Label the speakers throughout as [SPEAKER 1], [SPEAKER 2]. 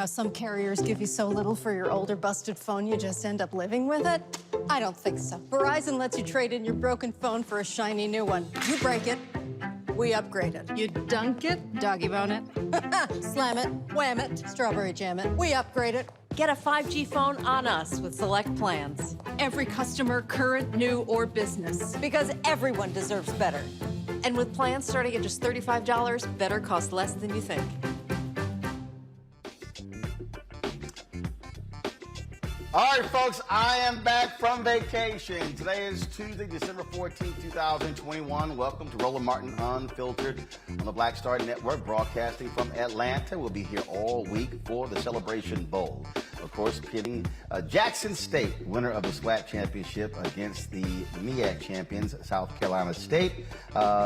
[SPEAKER 1] how some carriers give you so little for your older busted phone you just end up living with it? I don't think so. Verizon lets you trade in your broken phone for a shiny new one. You break it, we upgrade it.
[SPEAKER 2] You dunk it, doggy bone it.
[SPEAKER 1] Slam it, wham it, strawberry jam it. We upgrade it.
[SPEAKER 3] Get a 5G phone on us with select plans.
[SPEAKER 2] Every customer, current, new, or business.
[SPEAKER 3] Because everyone deserves better. And with plans starting at just $35, better costs less than you think.
[SPEAKER 4] All right, folks, I am back from vacation. Today is Tuesday, December 14th, 2021. Welcome to Roland Martin Unfiltered on the Black Star Network, broadcasting from Atlanta. We'll be here all week for the Celebration Bowl. Of course, pitting Jackson State, winner of the SWAC championship, against the MEAC champions, South Carolina State.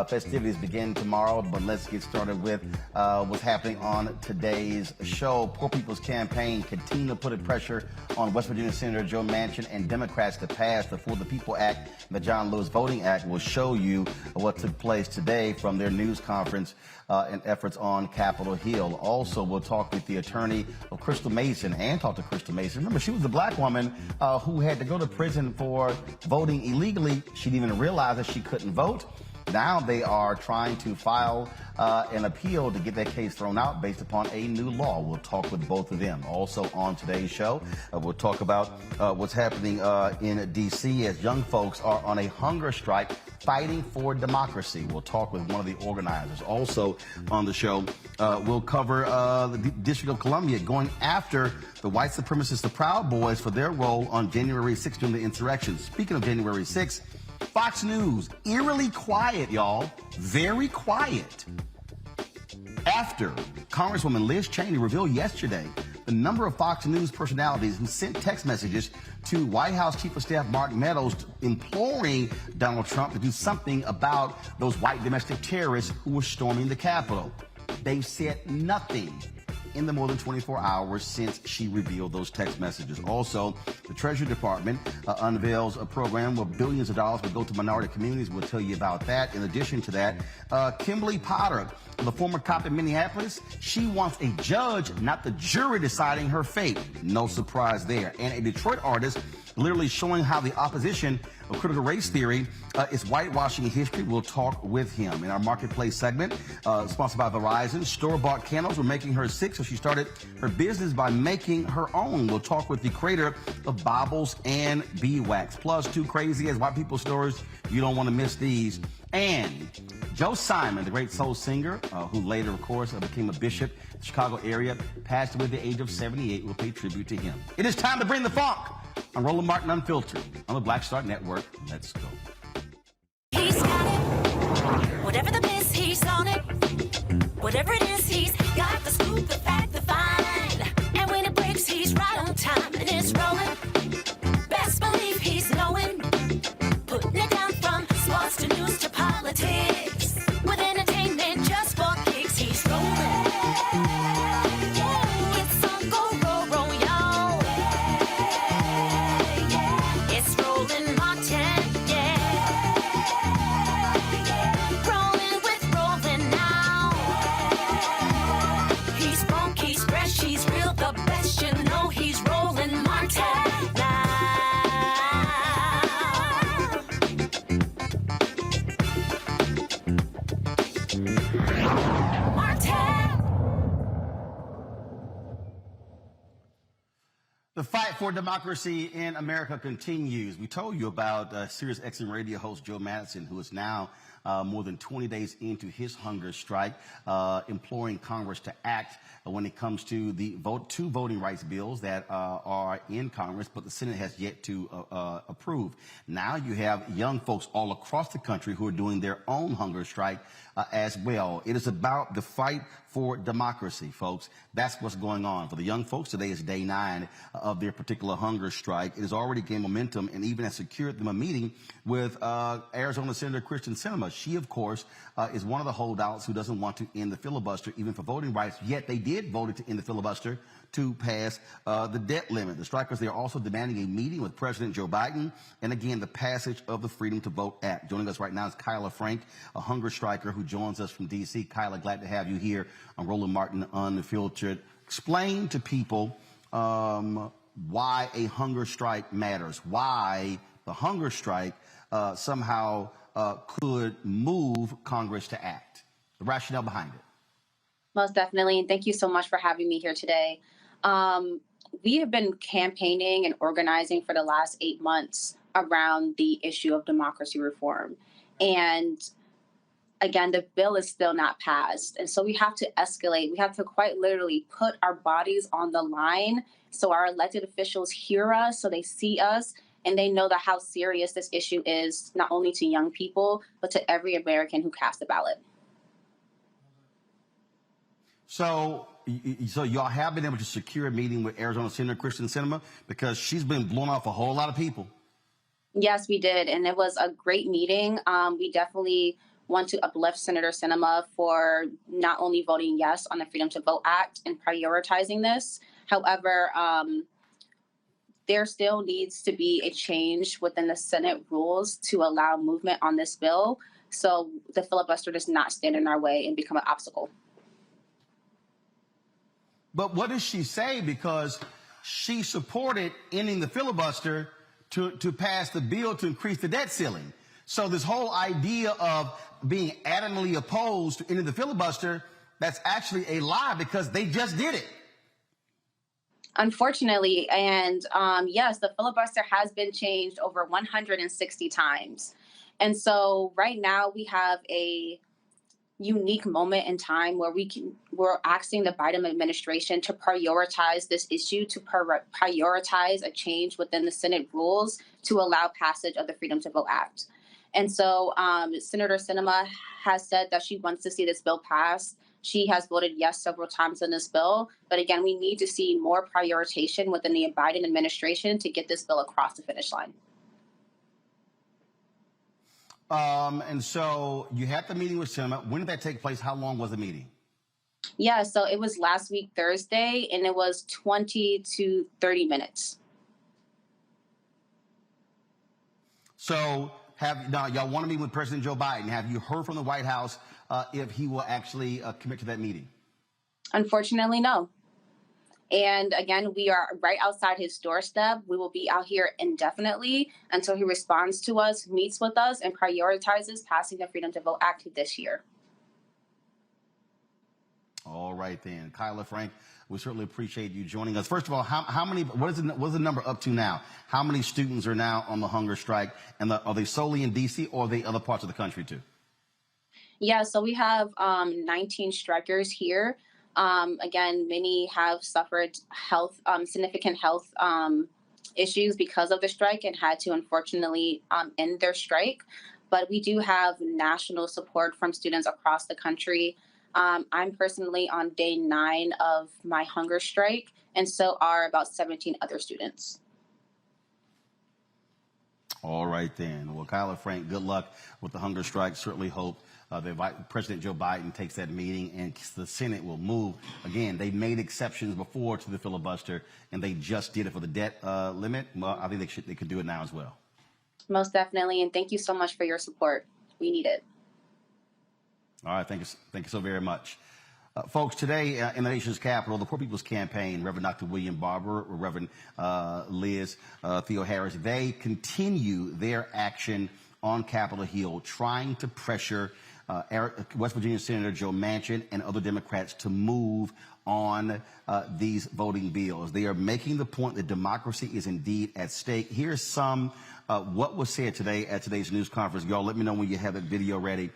[SPEAKER 4] Festivities begin tomorrow, but let's get started with what's happening on today's show. Poor People's Campaign continue to put pressure on West Virginia Senator Joe Manchin and Democrats to pass the For the People Act, the John Lewis Voting Act. Will show you what took place today from their news conference and efforts on Capitol Hill. Also, we'll talk with the attorney of Crystal Mason and talk to Crystal Mason. Remember, she was the black woman who had to go to prison for voting illegally. She didn't even realize that she couldn't vote. Now they are trying to file an appeal to get that case thrown out based upon a new law. We'll talk with both of them. Also on today's show, we'll talk about what's happening in D.C. as young folks are on a hunger strike fighting for democracy. We'll talk with one of the organizers. Also on the show, we'll cover the District of Columbia going after the white supremacists, the Proud Boys, for their role on January 6th during the insurrection. Speaking of January 6th, Fox News, eerily quiet, y'all. Very quiet. After Congresswoman Liz Cheney revealed yesterday the number of Fox News personalities who sent text messages to White House Chief of Staff Mark Meadows imploring Donald Trump to do something about those white domestic terrorists who were storming the Capitol. They've said nothing in the more than 24 hours since she revealed those text messages. Also, the Treasury Department unveils a program where billions of dollars will go to minority communities. We'll tell you about that. In addition to that, Kimberly Potter, the former cop in Minneapolis, she wants a judge, not the jury, deciding her fate. No surprise there. And a Detroit artist literally showing how the opposition of critical race theory is whitewashing history. We'll talk with him. In our marketplace segment, sponsored by Verizon, store-bought candles were making her sick, so she started her business by making her own. We'll talk with the creator of Baubles Beeswax. Plus, two crazy as white people stories. You don't want to miss these. And Joe Simon, the great soul singer, who later, of course, became a bishop in the Chicago area, passed away at the age of 78. We'll pay tribute to him. It is time to bring the funk. I'm Roland Martin Unfiltered on the Black Star Network. Let's go.
[SPEAKER 5] He's got it. Whatever the miss, he's on it. Whatever it is, he's got the scoop, the fact, the find. And when it breaks, he's right on time and it's rolling. Best believe he's knowing. Putting it down from sports to news to politics. With entertainment just for kicks, he's rolling. It's on go, roll, y'all. It's Roland Martin, rolling with Roland now. He's funk, he's fresh, he's real, the best, you know he's Roland Martin now.
[SPEAKER 4] The fight for democracy in America continues. We told you about Sirius XM radio host Joe Madison, who is now more than 20 days into his hunger strike, imploring Congress to act when it comes to the two voting rights bills that are in Congress, but the Senate has yet to approve. Now you have young folks all across the country who are doing their own hunger strike as well. It is about the fight for democracy, folks. That's what's going on. For the young folks, today is day 9 of their particular hunger strike. It has already gained momentum and even has secured them a meeting with Arizona Senator Kristen Sinema. She, of course, is one of the holdouts who doesn't want to end the filibuster, even for voting rights, yet they did vote to end the filibuster to pass the debt limit. The strikers, they are also demanding a meeting with President Joe Biden and, again, the passage of the Freedom to Vote Act. Joining us right now is Kyla Frank, a hunger striker who joins us from D.C. Kyla, glad to have you here on Roland Martin Unfiltered. explain to people why a hunger strike matters, why the hunger strike somehow could move Congress to act, the rationale behind it.
[SPEAKER 6] Most definitely, and thank you so much for having me here today. We have been campaigning and organizing for the last 8 months around the issue of democracy reform. And again, the bill is still not passed. And so we have to escalate. We have to quite literally put our bodies on the line so our elected officials hear us, so they see us, and they know that how serious this issue is, not only to young people, but to every American who cast a ballot.
[SPEAKER 4] So y'all have been able to secure a meeting with Arizona Senator Kristen Sinema, because she's been blowing off a whole lot of people.
[SPEAKER 6] Yes, we did. And it was a great meeting. We definitely want to uplift Senator Sinema for not only voting yes on the Freedom to Vote Act and prioritizing this. However, there still needs to be a change within the Senate rules to allow movement on this bill, so the filibuster does not stand in our way and become an obstacle.
[SPEAKER 4] But what does she say? Because she supported ending the filibuster to pass the bill to increase the debt ceiling. So this whole idea of being adamantly opposed to ending the filibuster, that's actually a lie, because they just did it.
[SPEAKER 6] Unfortunately, and yes, the filibuster has been changed over 160 times. And so right now we have a unique moment in time where we're asking the Biden administration to prioritize this issue, to prioritize a change within the Senate rules to allow passage of the Freedom to Vote Act. And so Senator Sinema has said that she wants to see this bill passed. She has voted yes several times on this bill. But again, we need to see more prioritization within the Biden administration to get this bill across the finish line.
[SPEAKER 4] And so you had the meeting with Sinema. When did that take place? How long was the meeting?
[SPEAKER 6] Yeah, so it was last week, Thursday, and it was 20 to 30 minutes.
[SPEAKER 4] So now y'all want to meet with President Joe Biden. Have you heard from the White House if he will actually commit to that meeting?
[SPEAKER 6] Unfortunately, no. And again, we are right outside his doorstep. We will be out here indefinitely until he responds to us, meets with us, and prioritizes passing the Freedom to Vote Act this year.
[SPEAKER 4] All right, then. Kyla Frank, we certainly appreciate you joining us. First of all, how many, what is the number up to now? How many students are now on the hunger strike? And are they solely in D.C. or are they other parts of the country too? Yeah,
[SPEAKER 6] so we have 19 strikers here. Again, many have suffered significant health issues because of the strike and had to unfortunately end their strike. But we do have national support from students across the country. I'm personally on day 9 of my hunger strike, and so are about 17 other students.
[SPEAKER 4] All right, then. Well, Kyla Frank, good luck with the hunger strike. Certainly hope that President Joe Biden takes that meeting and the Senate will move. Again, they made exceptions before to the filibuster, and they just did it for the debt limit. Well, I think they could do it now as well.
[SPEAKER 6] Most definitely, and thank you so much for your support. We need it.
[SPEAKER 4] All right, thank you so very much. Folks, today in the nation's capital, the Poor People's Campaign, Reverend Dr. William Barber, Reverend Liz Theo Harris, they continue their action on Capitol Hill, trying to pressure West Virginia Senator Joe Manchin and other Democrats to move on these voting bills. They are making the point that democracy is indeed at stake. Here's some what was said today at today's news conference. Y'all let me know when you have that video ready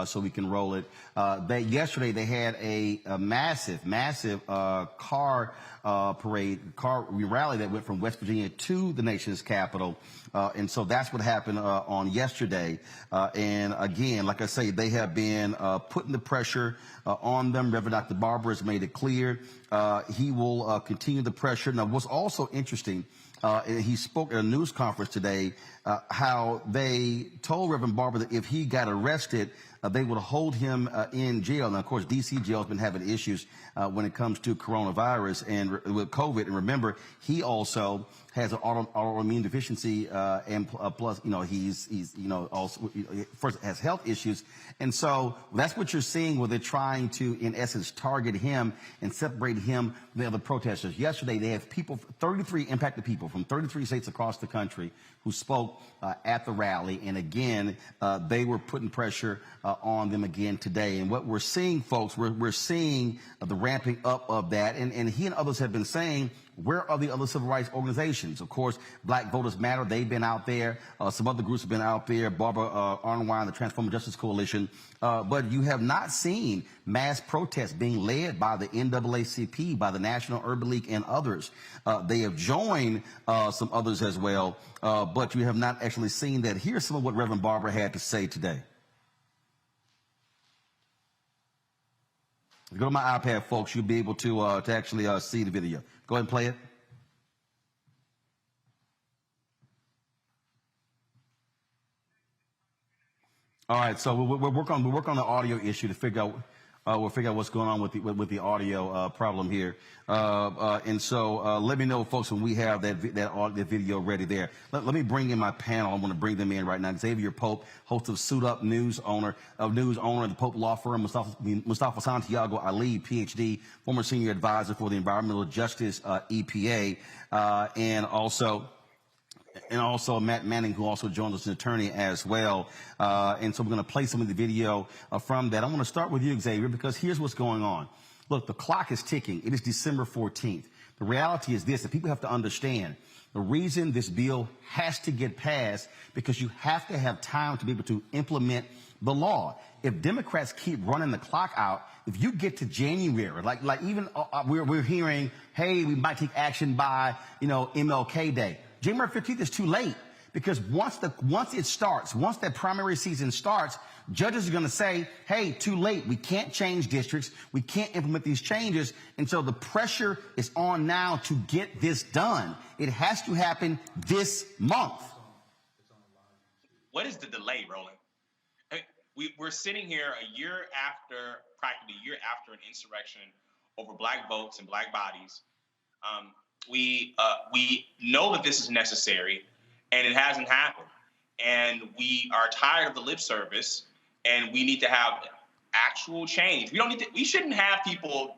[SPEAKER 4] so we can roll it. Yesterday they had a massive car rally that went from West Virginia to the nation's capital. And so that's what happened on yesterday. And again, like I say, they have been putting the pressure on them. Reverend Dr. Barber has made it clear he will continue the pressure. Now, what's also interesting, he spoke at a news conference today how they told Reverend Barber that if he got arrested, they would hold him in jail. Now, of course, D.C. jail has been having issues when it comes to coronavirus and with COVID. And remember, he also has an autoimmune deficiency, and plus, he's also first has health issues. And so that's what you're seeing, where they're trying to, in essence, target him and separate him from the other protesters. Yesterday, they have 33 impacted people from 33 states across the country who spoke at the rally. And again, they were putting pressure on them again today. And what we're seeing, folks, we're seeing the ramping up of that. And he and others have been saying, where are the other civil rights organizations? Of course, Black Voters Matter, they've been out there. Some other groups have been out there, Barbara Arnwine, the Transformative Justice Coalition. But you have not seen mass protests being led by the NAACP, by the National Urban League, and others. They have joined some others as well, but you have not actually seen that. Here's some of what Reverend Barbara had to say today. Go to my iPad, folks. You'll be able to actually see the video. Go ahead and play it. All right, so we'll work on the audio issue to figure out what's going on with the audio problem here. And so let me know, folks, when we have that video ready there. Let me bring in my panel. I want to bring them in right now. Xavier Pope, host of Suit Up News, owner of the Pope Law Firm. Mustafa Santiago Ali, PhD, former senior advisor for the Environmental Justice EPA, and also Matt Manning, who also joined us, an attorney as well. And so we're going to play some of the video from that. I want to start with you, Xavier, because here's what's going on. Look, the clock is ticking. It is December 14th. The reality is this, that people have to understand the reason this bill has to get passed, because you have to have time to be able to implement the law. If Democrats keep running the clock out, if you get to January, like even we're hearing, hey, we might take action by, MLK Day. January 15th is too late, because once that primary season starts, judges are going to say, hey, too late. We can't change districts. We can't implement these changes. And so the pressure is on now to get this done. It has to happen this month.
[SPEAKER 7] What is the delay, Roland? We're sitting here practically a year after an insurrection over Black votes and Black bodies. We know that this is necessary, and it hasn't happened. And we are tired of the lip service, and we need to have actual change. We shouldn't have people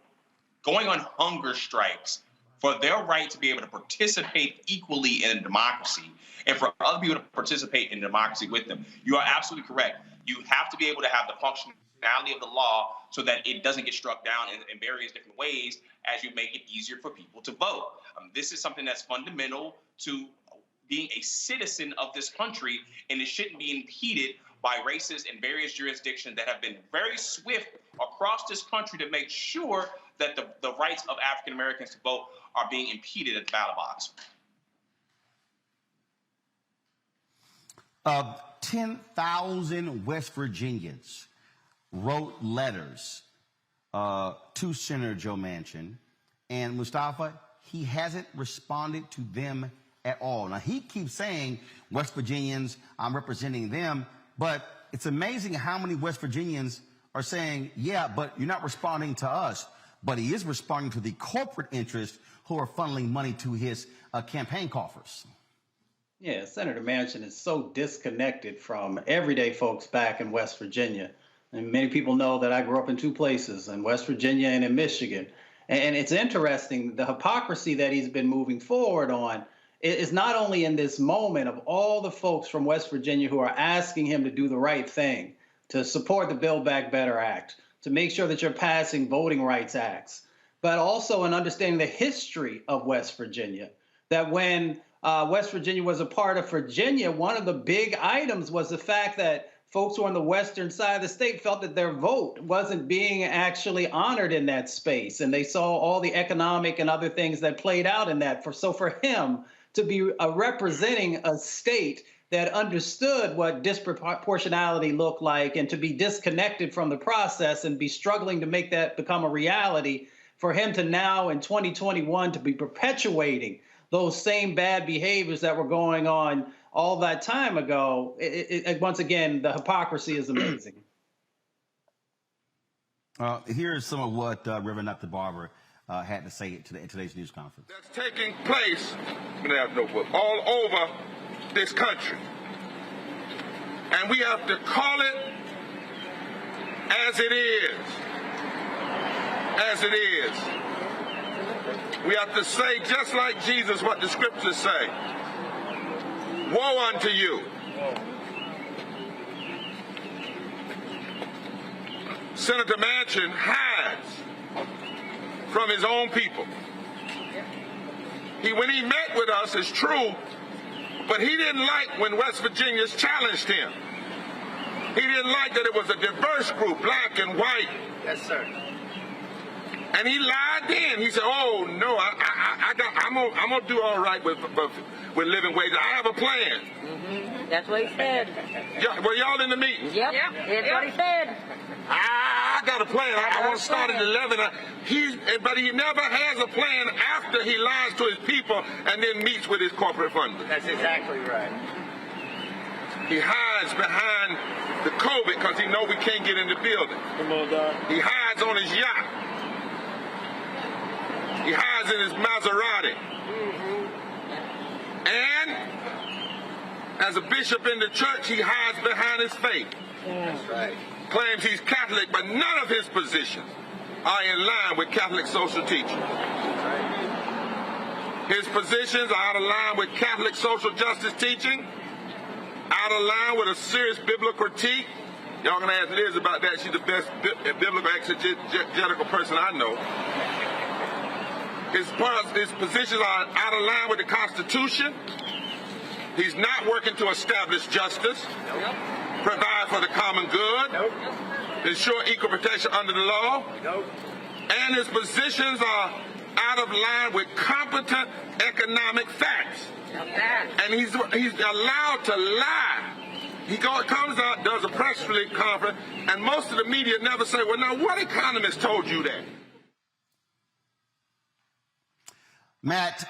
[SPEAKER 7] going on hunger strikes for their right to be able to participate equally in a democracy, and for other people to participate in democracy with them. You are absolutely correct. You have to be able to have the functionality of the law so that it doesn't get struck down in various different ways as you make it easier for people to vote. This is something that's fundamental to being a citizen of this country, and it shouldn't be impeded by racists in various jurisdictions that have been very swift across this country to make sure that the rights of African Americans to vote are being impeded at the ballot box.
[SPEAKER 4] 10,000 West Virginians wrote letters to Senator Joe Manchin, and Mustafa, he hasn't responded to them at all. Now, he keeps saying, West Virginians, I'm representing them, but it's amazing how many West Virginians are saying, yeah, but you're not responding to us. But he is responding to the corporate interests who are funneling money to his campaign coffers.
[SPEAKER 8] Yeah, Senator Manchin is so disconnected from everyday folks back in West Virginia. And many people know that I grew up in two places, in West Virginia and in Michigan. And it's interesting, the hypocrisy that he's been moving forward on is not only in this moment of all the folks from West Virginia who are asking him to do the right thing, to support the Build Back Better Act, to make sure that you're passing voting rights acts, but also in understanding the history of West Virginia, that when West Virginia was a part of Virginia, one of the big items was the fact that folks who are on the western side of the state felt that their vote wasn't being actually honored in that space. And they saw all the economic and other things that played out in that. So for him to be representing a state that understood what disproportionality looked like and to be disconnected from the process and be struggling to make that become a reality, for him to now in 2021 to be perpetuating those same bad behaviors that were going on all that time ago, once again, the hypocrisy is amazing.
[SPEAKER 4] Here's some of what Reverend Dr. Barber had to say at today's news conference.
[SPEAKER 9] That's taking place all over this country. And we have to call it as it is. As it is. We have to say, just like Jesus, what the scriptures say. Woe unto you. Senator Manchin hides from his own people. When he met with us, it's true, but he didn't like when West Virginians challenged him. He didn't like that it was a diverse group, black and white.
[SPEAKER 10] Yes, sir.
[SPEAKER 9] And he lied then. He said, "Oh no, I'm gonna do all right with living wages. I have a plan."
[SPEAKER 10] Mm-hmm. That's what he said.
[SPEAKER 9] Were y'all in the meeting?
[SPEAKER 10] Yep. That's what he said.
[SPEAKER 9] I got a plan. I want to start at 11. But he never has a plan after he lies to his people and then meets with his corporate funders.
[SPEAKER 10] That's exactly right.
[SPEAKER 9] He hides behind the COVID because he knows we can't get in the building.
[SPEAKER 10] Come on, Doc.
[SPEAKER 9] He hides on his yacht. He hides in his Maserati. Mm-hmm. And as a bishop in the church, he hides behind his faith.
[SPEAKER 10] That's right.
[SPEAKER 9] Claims he's Catholic, but none of his positions are in line with Catholic social teaching. His positions are out of line with Catholic social justice teaching, out of line with a serious biblical critique. Y'all gonna ask Liz about that. She's the best biblical exegetical person I know. His positions are out of line with the Constitution. He's not working to establish justice, provide for the common good, ensure equal protection under the law, and his positions are out of line with competent economic facts. And he's allowed to lie. He comes out, does a press release conference, and most of the media never say, "Well, now what economist told you that?"
[SPEAKER 4] Matt,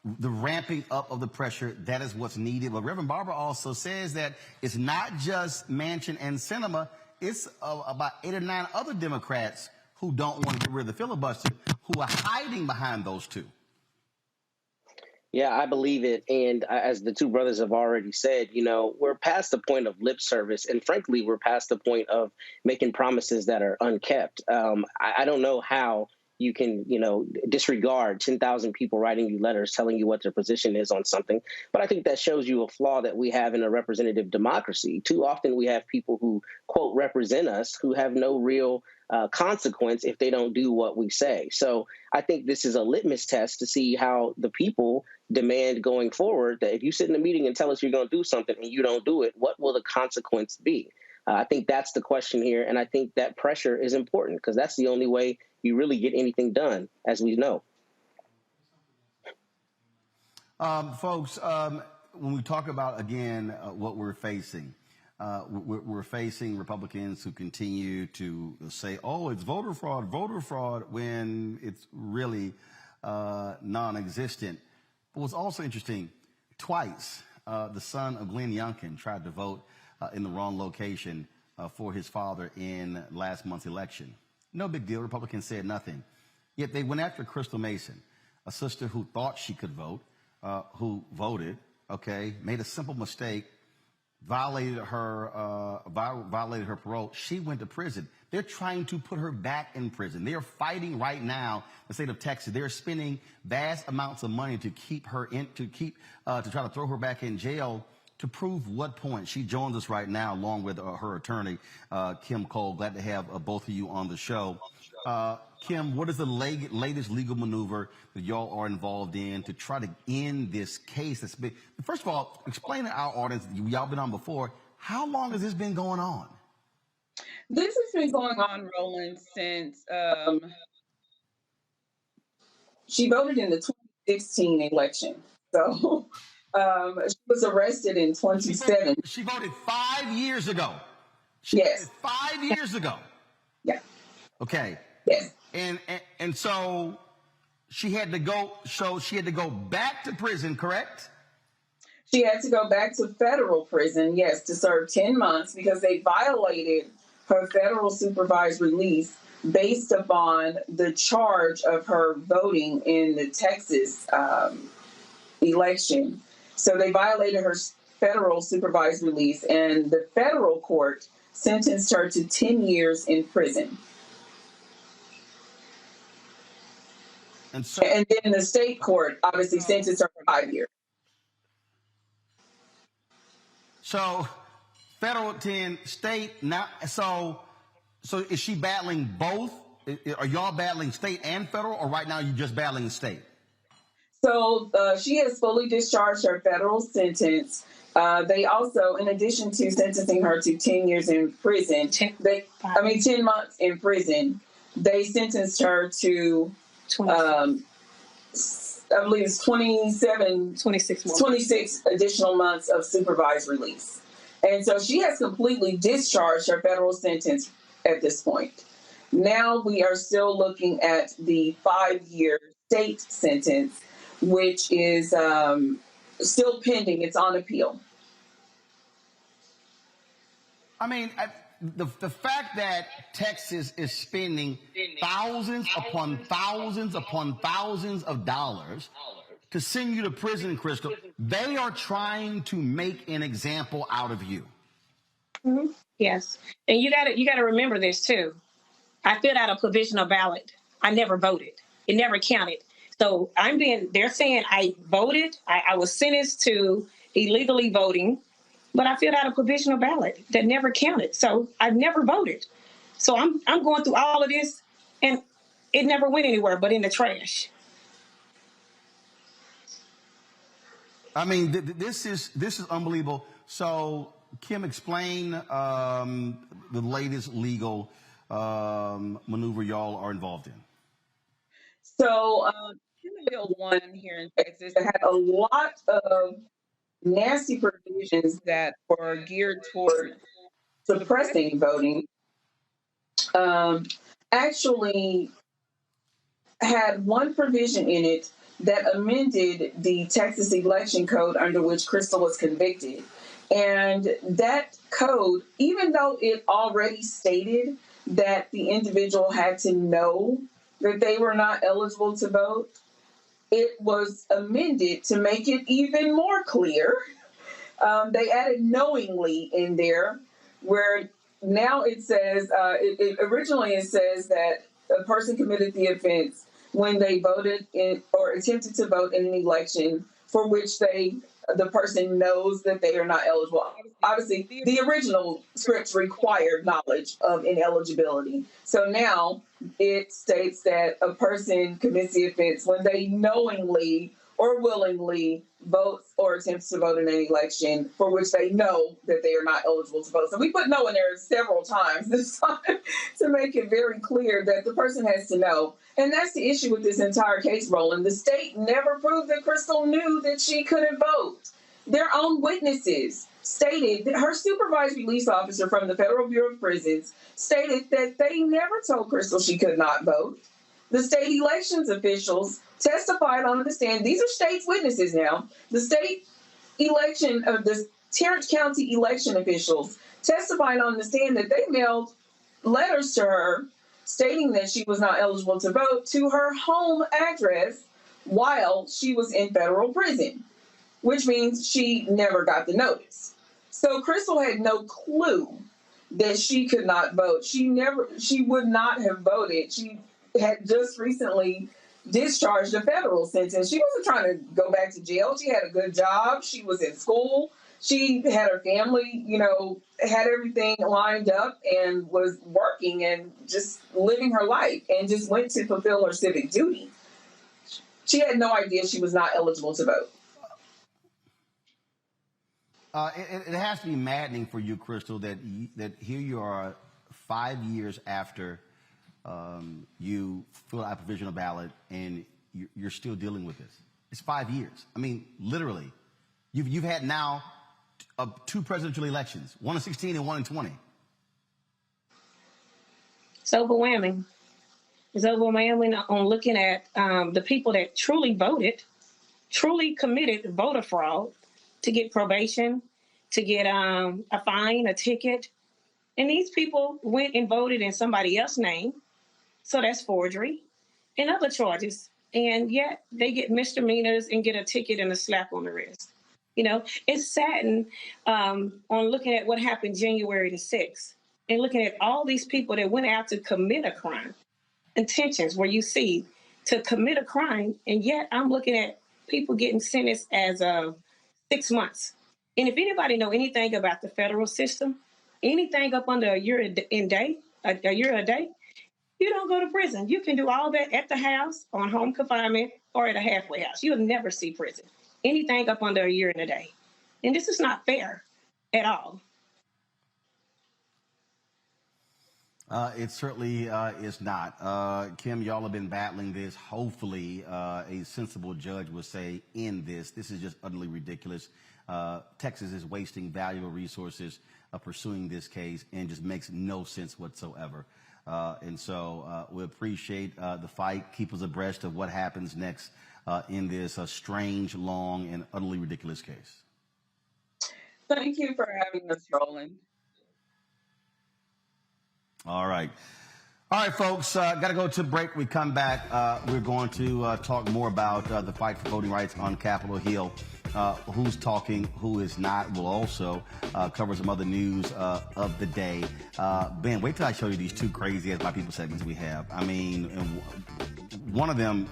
[SPEAKER 4] the ramping up of the pressure, that is what's needed. But Reverend Barber also says that it's not just Manchin and Sinema. It's about 8 or 9 other Democrats who don't want to get rid of the filibuster, who are hiding behind those two.
[SPEAKER 11] Yeah, I believe it. And as the two brothers have already said, we're past the point of lip service. And frankly, we're past the point of making promises that are unkept. I don't know how you can, disregard 10,000 people writing you letters telling you what their position is on something. But I think that shows you a flaw that we have in a representative democracy. Too often we have people who, quote, represent us who have no real consequence if they don't do what we say. So I think this is a litmus test to see how the people demand going forward that if you sit in a meeting and tell us you're going to do something and you don't do it, what will the consequence be? I think that's the question here. And I think that pressure is important because that's the only way you really get anything done, as we know.
[SPEAKER 4] Folks, when we talk about, again, what we're facing, we're facing Republicans who continue to say, "Oh, it's voter fraud," when it's really non-existent. But what's also interesting, twice the son of Glenn Youngkin tried to vote in the wrong location for his father in last month's election. No big deal. Republicans said nothing. Yet they went after Crystal Mason, a sister who thought she could vote, who voted, made a simple mistake, violated her parole. She went to prison. They're trying to put her back in prison. They are fighting right now, the state of Texas. They're spending vast amounts of money to keep her to try to throw her back in jail. To prove what point. She joins us right now along with her attorney, Kim Cole. Glad to have both of you on the show. Kim, what is the latest legal maneuver that y'all are involved in to try to end this case? That's big. First of all, explain to our audience, y'all been on before, how long has this been going on?
[SPEAKER 12] This has been going on, Roland, since she voted in the 2016 election. So she was arrested in 2007.
[SPEAKER 4] She voted 5 years ago.
[SPEAKER 12] Yes.
[SPEAKER 4] 5 years ago.
[SPEAKER 12] Yeah.
[SPEAKER 4] Okay.
[SPEAKER 12] Yes.
[SPEAKER 4] And so she had to go. So she had to go back to prison, correct?
[SPEAKER 12] She had to go back to federal prison, yes, to serve 10 months because they violated her federal supervised release based upon the charge of her voting in the Texas election. So they violated her federal supervised release, and the federal court sentenced her to 10 years in prison.
[SPEAKER 4] And
[SPEAKER 12] then the state court obviously sentenced her to 5 years.
[SPEAKER 4] So federal 10, state now. So is she battling both? Are y'all battling state and federal, or right now you're just battling the state?
[SPEAKER 12] So she has fully discharged her federal sentence. They also, in addition to sentencing her to 10 years in prison, 10 months in prison, they sentenced her to, I believe it's 26 additional months of supervised release. And so she has completely discharged her federal sentence at this point. Now we are still looking at the 5-year state sentence, which is still pending. It's on appeal.
[SPEAKER 4] I mean, the fact that Texas is spending thousands upon thousands upon thousands of dollars to send you to prison, Crystal, they are trying to make an example out of you.
[SPEAKER 13] Mm-hmm. Yes. And you gotta remember this too. I filled out a provisional ballot. I never voted. It never counted. So they're saying I voted. I was sentenced to illegally voting, but I filled out a provisional ballot that never counted. So I've never voted. So I'm going through all of this, and it never went anywhere but in the trash.
[SPEAKER 4] I mean, this is unbelievable. So, Kim, explain the latest legal maneuver y'all are involved in.
[SPEAKER 12] So, Bill 1 here in Texas had a lot of nasty provisions that were geared toward suppressing voting. Actually had one provision in it that amended the Texas election code under which Crystal was convicted. And that code, even though it already stated that the individual had to know that they were not eligible to vote, it was amended to make it even more clear. They added knowingly in there, where now it says, originally it says that a person committed the offense when they voted in or attempted to vote in an election for which the person knows that they are not eligible. Obviously, the original scripts required knowledge of ineligibility. So now it states that a person commits the offense when they knowingly or willingly votes or attempts to vote in an election for which they know that they are not eligible to vote. So we put no in there several times this time to make it very clear that the person has to know. And that's the issue with this entire case, Roland. The state never proved that Crystal knew that she couldn't vote. Their own witnesses stated that her supervised release officer from the Federal Bureau of Prisons stated that they never told Crystal she could not vote. The state elections officials testified on the stand. These are state's witnesses now. The state election of the Tarrant County election officials testified on the stand that they mailed letters to her stating that she was not eligible to vote to her home address while she was in federal prison, which means she never got the notice. So Crystal had no clue that she could not vote. She would not have voted. She had just recently discharged a federal sentence. She wasn't trying to go back to jail. She had a good job. She was in school. She had her family, had everything lined up and was working and just living her life and just went to fulfill her civic duty. She had no idea she was not eligible to vote.
[SPEAKER 4] It has to be maddening for you, Crystal, that here you are 5 years after you fill out a provisional ballot and you're still dealing with this. It's 5 years. I mean, literally. You've had now 2 presidential elections, one in 2016 and one in 2020.
[SPEAKER 13] It's overwhelming. It's overwhelming on looking at the people that truly voted, truly committed voter fraud to get probation, to get a fine, a ticket, And these people went and voted in somebody else's name. So that's forgery and other charges. And yet they get misdemeanors and get a ticket and a slap on the wrist. You know, it's saddened on looking at what happened January the 6th and looking at all these people that went out to commit a crime. Intentions where you see to commit a crime, and yet I'm looking at people getting sentenced as 6 months. And if anybody know anything about the federal system, anything up under a year a day, you don't go to prison. You can do all that at the house, on home confinement, or at a halfway house. You'll never see prison. Anything up under a year and a day. And this is not fair at all.
[SPEAKER 4] It certainly is not. Kim, y'all have been battling this. Hopefully, a sensible judge will say, end this. This is just utterly ridiculous. Texas is wasting valuable resources pursuing this case and just makes no sense whatsoever. And so we appreciate the fight. Keep us abreast of what happens next in this strange, long, and utterly ridiculous case.
[SPEAKER 12] Thank you for having us, Roland.
[SPEAKER 4] All right. All right, folks, got to go to break. We come back. We're going to talk more about the fight for voting rights on Capitol Hill. Who's talking, who is not. We'll also cover some other news of the day. Ben, wait till I show you these two crazy as my people segments we have. I mean, one of them,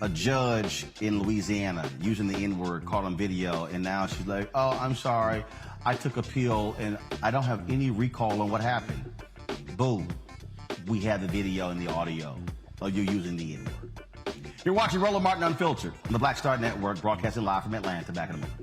[SPEAKER 4] a judge in Louisiana using the N-word, caught on video, and now she's like, oh, I'm sorry, I took a pill and I don't have any recall on what happened. Boom. We have the video and the audio of you using the N-word. You're watching Roland Martin Unfiltered on the Black Star Network, broadcasting live from Atlanta. Back in a moment.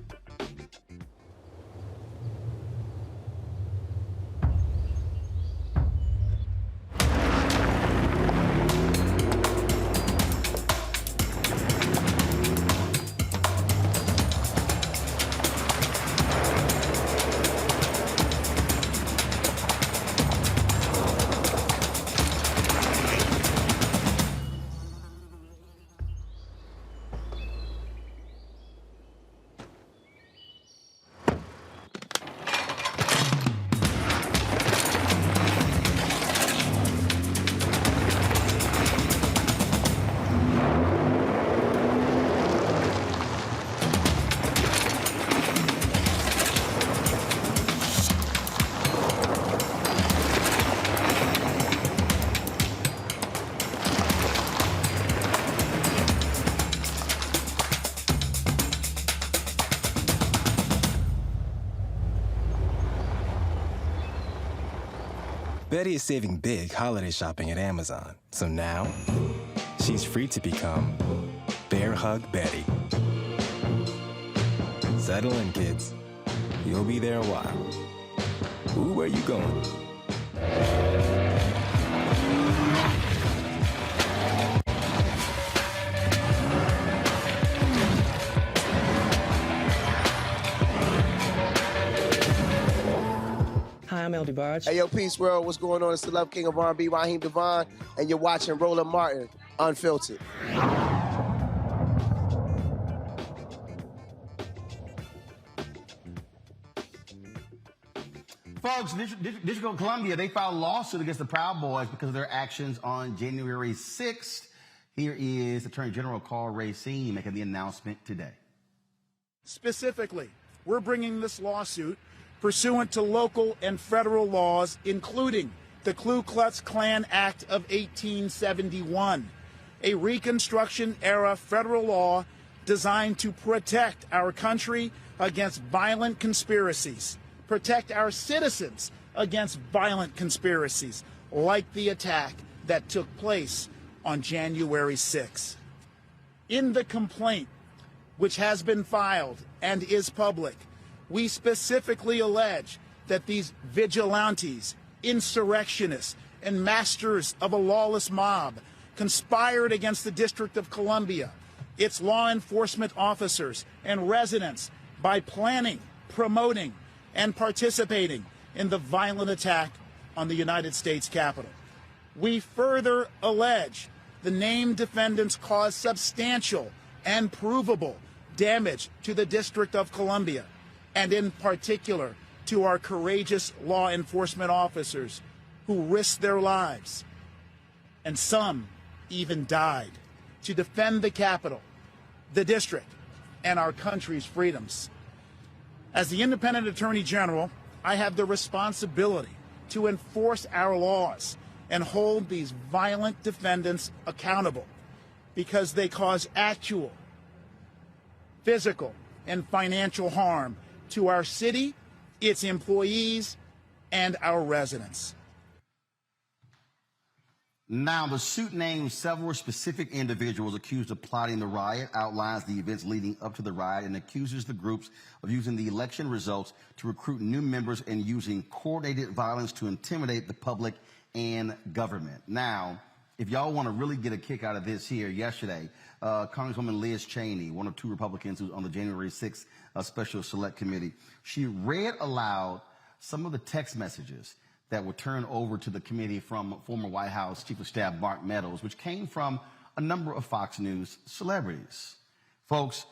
[SPEAKER 14] Betty is saving big holiday shopping at Amazon, so now she's free to become Bear Hug Betty. Settle in, kids. You'll be there a while. Ooh, where you going?
[SPEAKER 15] Hi, I'm LD Barge.
[SPEAKER 16] Hey, yo, Peace World, what's going on? It's the Love King of R&B, Raheem Devon, and you're watching Roland Martin Unfiltered.
[SPEAKER 4] Folks, District of Columbia, they filed a lawsuit against the Proud Boys because of their actions on January 6th. Here is Attorney General Carl Racine making the announcement today.
[SPEAKER 17] Specifically, we're bringing this lawsuit pursuant to local and federal laws, including the Ku Klux Klan Act of 1871, a Reconstruction-era federal law designed to protect our country against violent conspiracies, protect our citizens against violent conspiracies, like the attack that took place on January 6th. In the complaint, which has been filed and is public, we specifically allege that these vigilantes, insurrectionists, and masters of a lawless mob conspired against the District of Columbia, its law enforcement officers and residents by planning, promoting, and participating in the violent attack on the United States Capitol. We further allege the named defendants caused substantial and provable damage to the District of Columbia, and in particular, to our courageous law enforcement officers who risked their lives, and some even died, to defend the Capitol, the district, and our country's freedoms. As the independent Attorney General, I have the responsibility to enforce our laws and hold these violent defendants accountable because they cause actual physical and financial harm to our city, its employees, and our residents.
[SPEAKER 4] Now, the suit names several specific individuals accused of plotting the riot, outlines the events leading up to the riot, and accuses the groups of using the election results to recruit new members and using coordinated violence to intimidate the public and government. Now, if y'all want to really get a kick out of this here, yesterday, Congresswoman Liz Cheney, one of two Republicans who's on the January 6th Special Select Committee, she read aloud some of the text messages that were turned over to the committee from former White House Chief of Staff Mark Meadows, which came from a number of Fox News celebrities. Folks,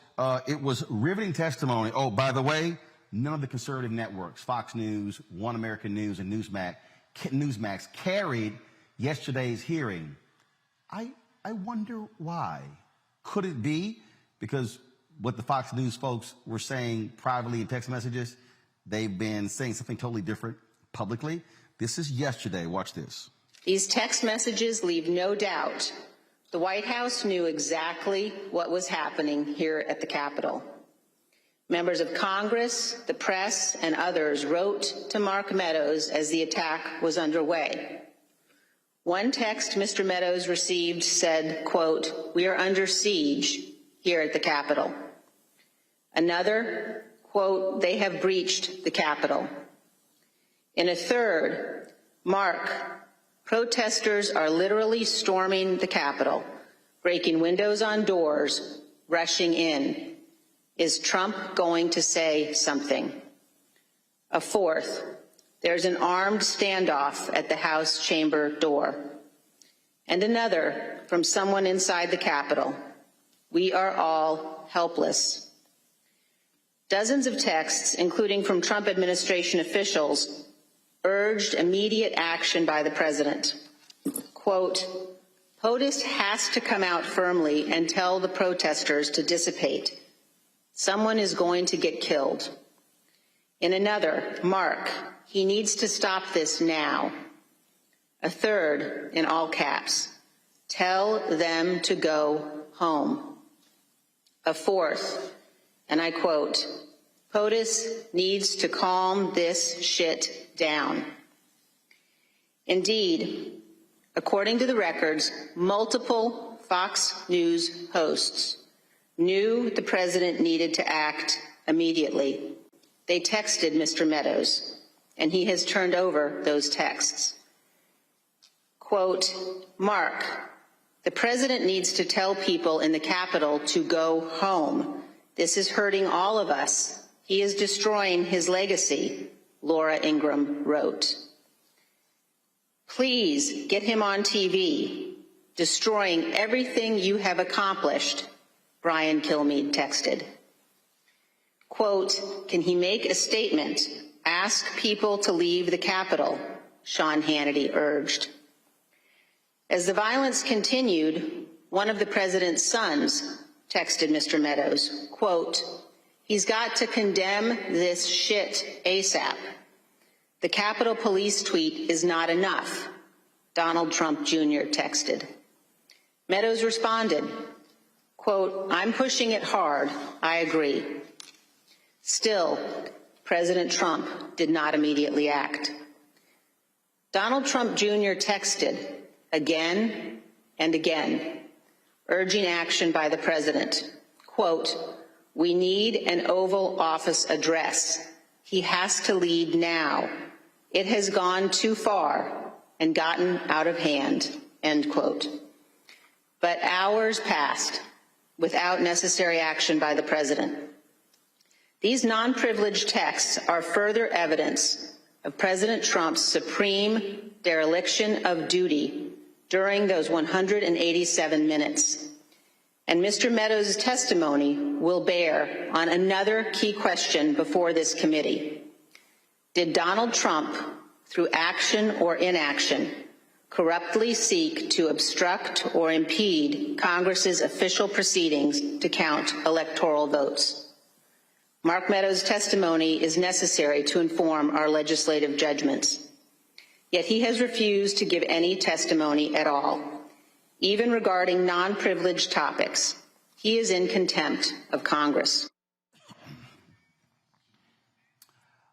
[SPEAKER 4] it was riveting testimony. Oh, by the way, none of the conservative networks, Fox News, One American News, and Newsmax carried yesterday's hearing. I wonder why. Could it be because what the Fox News folks were saying privately in text messages, they've been saying something totally different publicly? This is yesterday. Watch this.
[SPEAKER 15] These text messages leave no doubt the White House knew exactly what was happening here at the Capitol. Members of Congress, the press, and others wrote to Mark Meadows as the attack was underway. One text Mr. Meadows received said, quote, "We are under siege here at the Capitol." Another, quote, "They have breached the Capitol." In a third, Mark, "Protestors are literally storming the Capitol, breaking windows on doors, rushing in. Is Trump going to say something?" A fourth, "There's an armed standoff at the House chamber door." And another from someone inside the Capitol, "We are all helpless." Dozens of texts, including from Trump administration officials, urged immediate action by the president. Quote, "POTUS has to come out firmly and tell the protesters to dissipate. Someone is going to get killed." In another, Mark, "He needs to stop this now." A third, in all caps, "Tell them to go home." A fourth, and I quote, "POTUS needs to calm this shit down." Indeed, according to the records, multiple Fox News hosts knew the president needed to act immediately. They texted Mr. Meadows, and he has turned over those texts. Quote, "Mark, the president needs to tell people in the Capitol to go home. This is hurting all of us. He is destroying his legacy," Laura Ingraham wrote. "Please get him on TV. Destroying everything you have accomplished," Brian Kilmeade texted. Quote, "Can he make a statement? Ask people to leave the Capitol," Sean Hannity urged. As the violence continued, one of the president's sons texted Mr. Meadows, quote, "He's got to condemn this shit ASAP. The Capitol Police tweet is not enough," Donald Trump Jr. texted. Meadows responded, quote, "I'm pushing it hard. I agree." Still, President Trump did not immediately act. Donald Trump Jr. texted again and again, urging action by the president. Quote, "We need an Oval Office address. He has to lead now. It has gone too far and gotten out of hand," end quote. But hours passed without necessary action by the president. These non-privileged texts are further evidence of President Trump's supreme dereliction of duty during those 187 minutes. And Mr. Meadows' testimony will bear on another key question before this committee. Did Donald Trump, through action or inaction, corruptly seek to obstruct or impede Congress's official proceedings to count electoral votes? Mark Meadows' testimony is necessary to inform our legislative judgments. Yet he has refused to give any testimony at all, even regarding non-privileged topics. He is in contempt of Congress.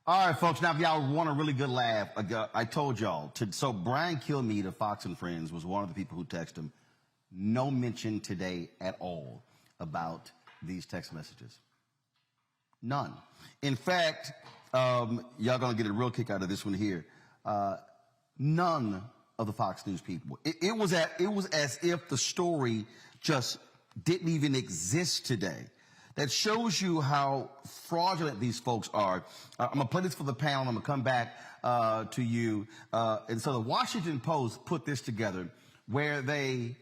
[SPEAKER 4] All right, folks. Now, if y'all want a really good laugh, I told y'all. So Brian Kilmeade of Fox and Friends was one of the people who texted him. No mention today at all about these text messages. None. In fact, y'all gonna get a real kick out of this one here. None of the Fox News people. It was as if the story just didn't even exist today. That shows you how fraudulent these folks are. I'm going to play this for the panel. I'm going to come back to you. And so the Washington Post put this together where they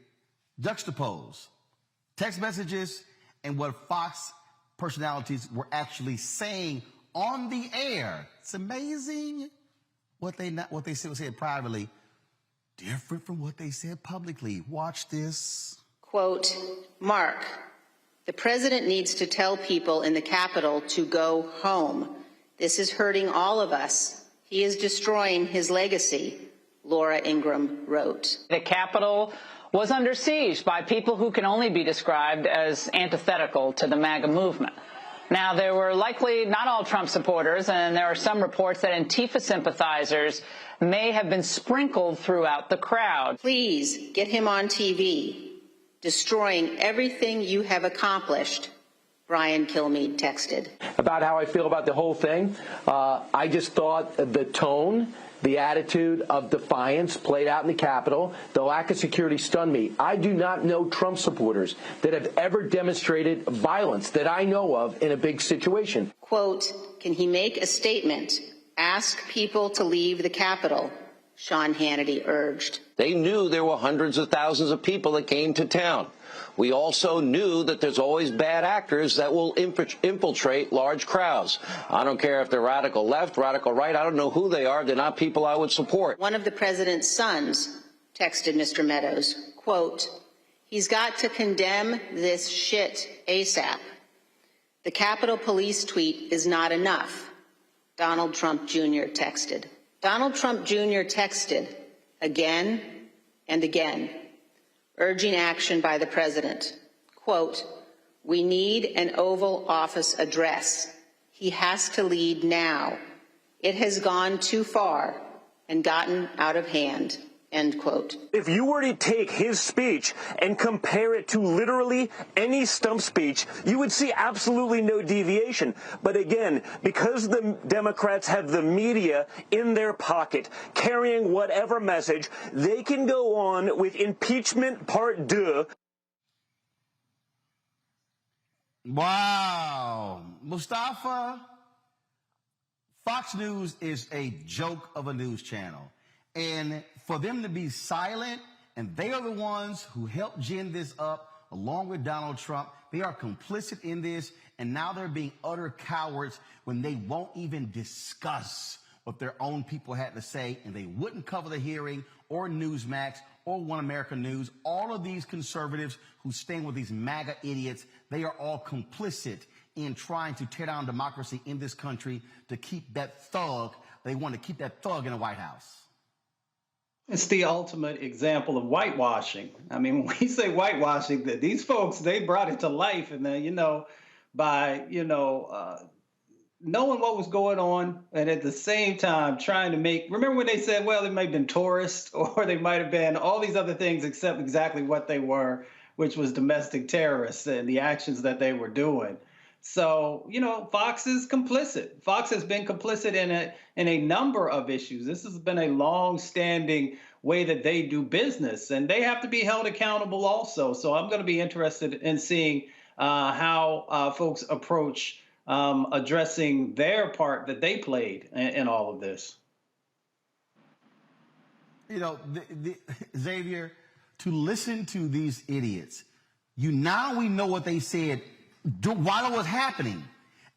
[SPEAKER 4] juxtapose text messages and what Fox personalities were actually saying on the air. It's amazing what they said privately, different from what they said publicly. Watch this.
[SPEAKER 15] Quote, Mark, the president needs to tell people in the Capitol to go home. This is hurting all of us. He is destroying his legacy, Laura Ingraham wrote.
[SPEAKER 18] The Capitol was under siege by people who can only be described as antithetical to the MAGA movement. Now, there were likely not all Trump supporters, and there are some reports that Antifa sympathizers may have been sprinkled throughout the crowd.
[SPEAKER 15] Please get him on TV. Destroying everything you have accomplished, Brian Kilmeade texted.
[SPEAKER 19] About how I feel about the whole thing, I just thought the tone, the attitude of defiance played out in the Capitol. The lack of security stunned me. I do not know Trump supporters that have ever demonstrated violence that I know of in a big situation.
[SPEAKER 15] Quote, can he make a statement? Ask people to leave the Capitol, Sean Hannity urged.
[SPEAKER 20] They knew there were hundreds of thousands of people that came to town. We also knew that there's always bad actors that will infiltrate large crowds. I don't care if they're radical left, radical right. I don't know who they are. They're not people I would support.
[SPEAKER 15] One of the president's sons texted Mr. Meadows, quote, he's got to condemn this shit ASAP. The Capitol Police tweet is not enough, Donald Trump Jr. texted. Donald Trump Jr. texted again and again, urging action by the president. Quote, we need an Oval Office address. He has to lead now. It has gone too far and gotten out of hand. End quote.
[SPEAKER 19] If you were to take his speech and compare it to literally any stump speech, you would see absolutely no deviation. But again, because the Democrats have the media in their pocket, carrying whatever message, they can go on with impeachment part 2.
[SPEAKER 4] Wow. Mustafa, Fox News is a joke of a news channel. And for them to be silent, and they are the ones who helped gin this up, along with Donald Trump, they are complicit in this, and now they're being utter cowards when they won't even discuss what their own people had to say, and they wouldn't cover the hearing or Newsmax or One America News. All of these conservatives who stand with these MAGA idiots, they are all complicit in trying to tear down democracy in this country to keep that thug. They want to keep that thug in the White House.
[SPEAKER 8] It's the ultimate example of whitewashing. I mean, when we say whitewashing, that these folks, they brought it to life, and then, by, knowing what was going on, and at the same time trying to remember when they said, well, they might have been tourists, or they might have been all these other things except exactly what they were, which was domestic terrorists and the actions that they were doing. So, Fox is complicit. Fox has been complicit in a number of issues. This has been a long-standing way that they do business, and they have to be held accountable also. So I'm going to be interested in seeing how folks approach addressing their part that they played in all of this.
[SPEAKER 4] Xavier, to listen to these idiots, now we know what they said while it was happening.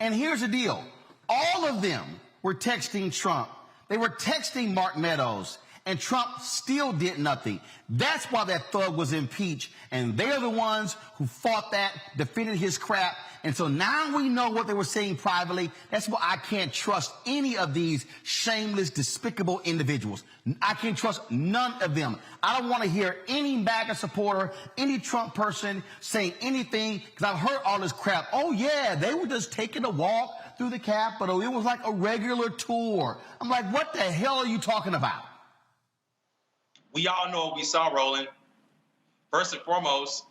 [SPEAKER 4] And here's the deal. All of them were texting Trump. They were texting Mark Meadows. And Trump still did nothing. That's why that thug was impeached. And they're the ones who fought that, defended his crap. And so now we know what they were saying privately. That's why I can't trust any of these shameless, despicable individuals. I can't trust none of them. I don't want to hear any MAGA supporter, any Trump person saying anything, because I've heard all this crap. Oh, yeah, they were just taking a walk through the Capitol. It was like a regular tour. I'm like, what the hell are you talking about?
[SPEAKER 7] We all know what we saw, Roland. First and foremost,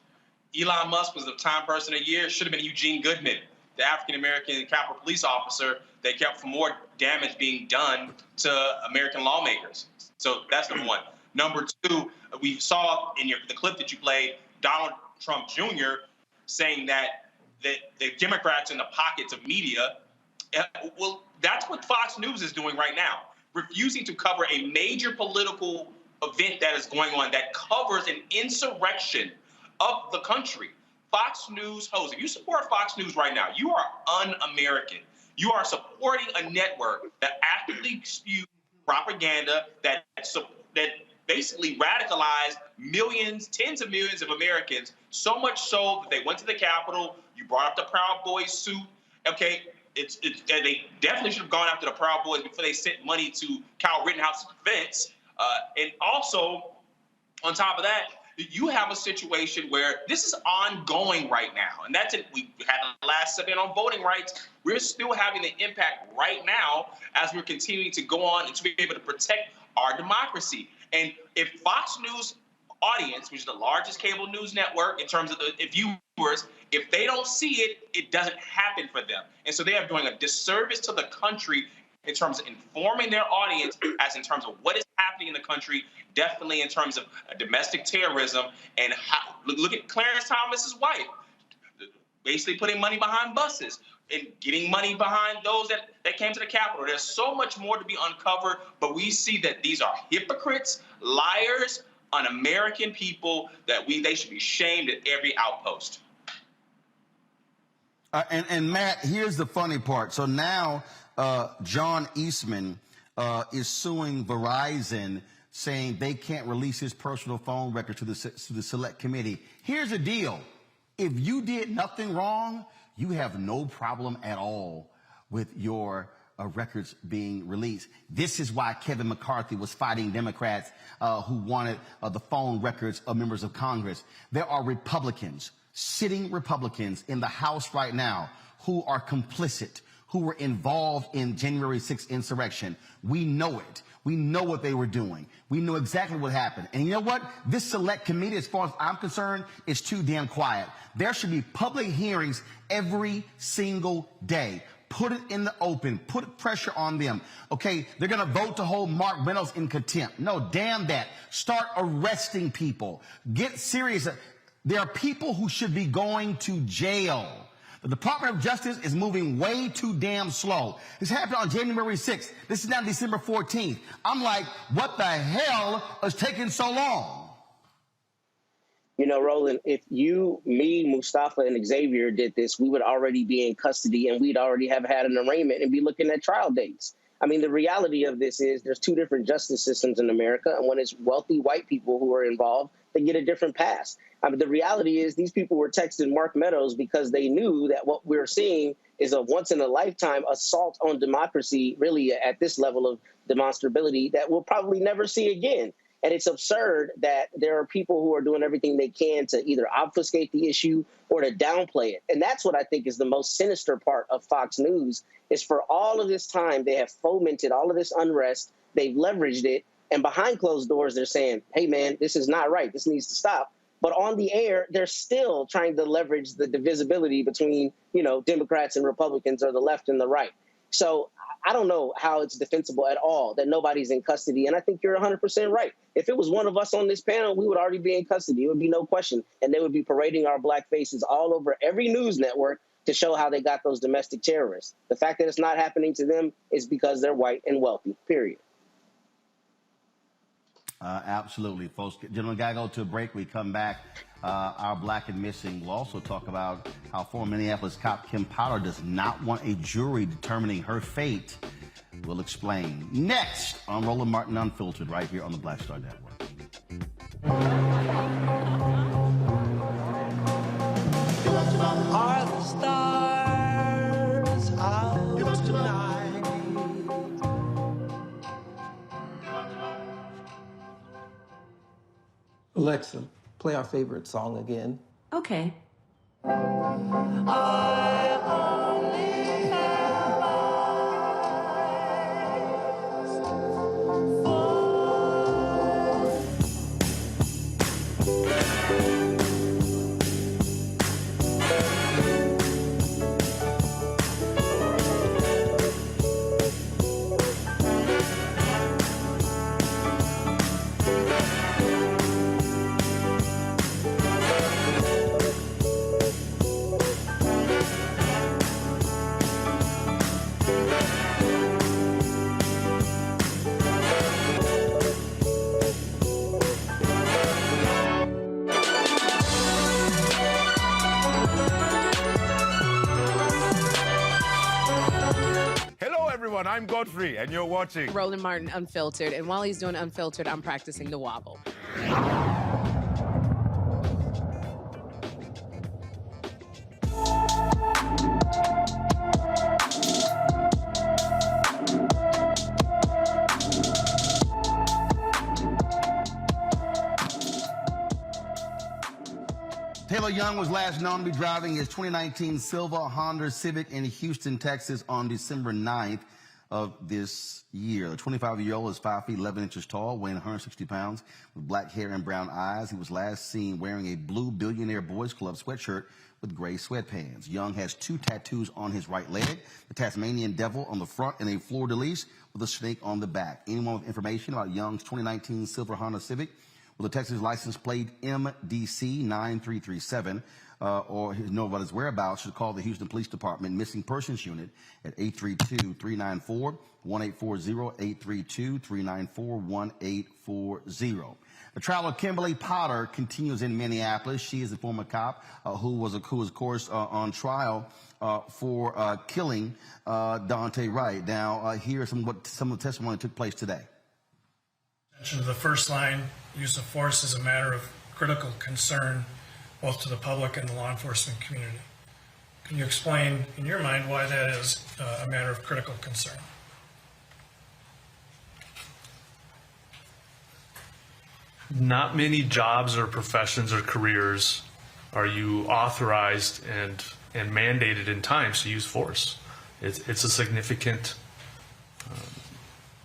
[SPEAKER 7] Elon Musk was the Time Person of the Year. Should have been Eugene Goodman, the African-American Capitol Police officer that kept from more damage being done to American lawmakers. So that's number one. Number two, we saw in the clip that you played, Donald Trump Jr. saying that the Democrats in the pockets of media, well, that's what Fox News is doing right now, refusing to cover a major political event that is going on that covers an insurrection of the country. Fox News hosts, if you support Fox News right now, you are un-American. You are supporting a network that actively spews propaganda that basically radicalized millions, tens of millions of Americans, so much so that they went to the Capitol. You brought up the Proud Boys suit. Okay, and they definitely should have gone after the Proud Boys before they sent money to Kyle Rittenhouse's defense. And also, on top of that, you have a situation where this is ongoing right now. And that's it. We had the last segment on voting rights. We're still having the impact right now as we're continuing to go on and to be able to protect our democracy. And if Fox News audience, which is the largest cable news network in terms of the viewers, if they don't see it, it doesn't happen for them. And so they are doing a disservice to the country in terms of informing their audience as in terms of what is happening in the country, definitely in terms of domestic terrorism. And how, look at Clarence Thomas's wife, basically putting money behind buses and getting money behind those that came to the Capitol. There's so much more to be uncovered, but we see that these are hypocrites, liars, un-American people that they should be shamed at every outpost.
[SPEAKER 4] And Matt, here's the funny part. So now John Eastman is suing Verizon, saying they can't release his personal phone record to the select committee. Here's the deal. If you did nothing wrong, you have no problem at all with your records being released. This is why Kevin McCarthy was fighting Democrats who wanted the phone records of members of Congress. There are Republicans, sitting Republicans in the House right now who are complicit, who were involved in January 6th insurrection. We know it. We know what they were doing. We know exactly what happened. And you know what? This select committee, as far as I'm concerned, is too damn quiet. There should be public hearings every single day. Put it in the open. Put pressure on them. Okay, they're going to vote to hold Mark Meadows in contempt. No, damn that. Start arresting people. Get serious. There are people who should be going to jail. The Department of Justice is moving way too damn slow. This happened on January 6th. This is now December 14th. I'm like, what the hell is taking so long?
[SPEAKER 11] You know, Roland, if you, me, Mustafa, and Xavier did this, we would already be in custody and we'd already have had an arraignment and be looking at trial dates. I mean, the reality of this is there's two different justice systems in America, and when it's wealthy white people who are involved, they get a different pass. I mean, the reality is these people were texting Mark Meadows because they knew that what we're seeing is a once-in-a-lifetime assault on democracy, really at this level of demonstrability that we'll probably never see again. And it's absurd that there are people who are doing everything they can to either obfuscate the issue or to downplay it. And that's what I think is the most sinister part of Fox News, is for all of this time, they have fomented all of this unrest. They've leveraged it. And behind closed doors, they're saying, hey, man, this is not right. This needs to stop. But on the air, they're still trying to leverage the divisibility between, you know, Democrats and Republicans, or the left and the right. So I don't know how it's defensible at all that nobody's in custody. And I think you're 100% right. If it was one of us on this panel, we would already be in custody. It would be no question. And they would be parading our black faces all over every news network to show how they got those domestic terrorists. The fact that it's not happening to them is because they're white and wealthy, period.
[SPEAKER 4] Absolutely, folks. Gentlemen, got to go to a break. We come back. Our Black and Missing. We'll also talk about how former Minneapolis cop Kim Potter does not want a jury determining her fate We'll explain. Next on Roland Martin Unfiltered, right here on the Black Star Network.
[SPEAKER 21] Are the stars out tonight?
[SPEAKER 22] Alexa, play our favorite song again.
[SPEAKER 23] Okay.
[SPEAKER 21] I only have eyes for
[SPEAKER 24] Hello, everyone. I'm Godfrey, and you're watching
[SPEAKER 25] Roland Martin Unfiltered, and while he's doing Unfiltered, I'm practicing the wobble.
[SPEAKER 4] Taylor Young was last known to be driving his 2019 silver Honda Civic in Houston, Texas on December 9th of this year. The 25-year-old is 5 feet 11 inches tall, weighing 160 pounds, with black hair and brown eyes. He was last seen wearing a blue Billionaire Boys Club sweatshirt with gray sweatpants. Young has 2 tattoos on his right leg, the Tasmanian Devil on the front and a fleur-de-lis with a snake on the back. Anyone with information about Young's 2019 silver Honda Civic with a Texas license plate MDC 9337 or know about his whereabouts should call the Houston Police Department Missing Persons Unit at 832-394-1840, 832-394-1840. The trial of Kimberly Potter continues in Minneapolis. She is a former cop who was, of course, on trial for killing Dante Wright. Now, here's some of the testimony that took place today.
[SPEAKER 26] The first line, use of force is a matter of critical concern both to the public and the law enforcement community. Can you explain, in your mind, why that is a matter of critical concern?
[SPEAKER 27] Not many jobs or professions or careers are you authorized and mandated in times to use force. It's a significant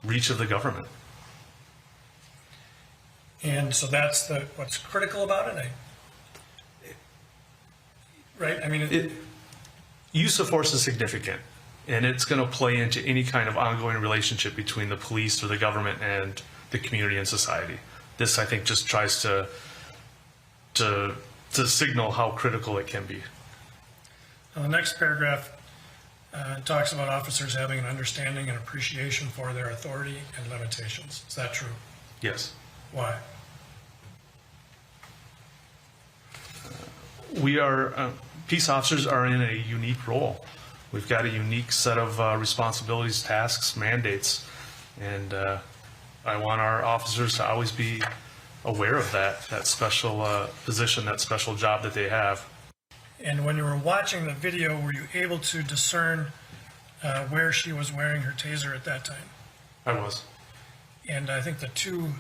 [SPEAKER 27] reach of the government.
[SPEAKER 26] And so that's what's critical about it, right? I mean,
[SPEAKER 27] use of force is significant, and it's going to play into any kind of ongoing relationship between the police or the government and the community and society. This, I think, just tries to signal how critical it can be.
[SPEAKER 26] Now, the next paragraph talks about officers having an understanding and appreciation for their authority and limitations. Is that true?
[SPEAKER 27] Yes.
[SPEAKER 26] Why?
[SPEAKER 27] We are, peace officers are in a unique role. We've got a unique set of responsibilities, tasks, mandates, and I want our officers to always be aware of that special position, that special job that they have.
[SPEAKER 26] And when you were watching the video, were you able to discern where she was wearing her taser at that time?
[SPEAKER 27] I was.
[SPEAKER 26] And I think the 2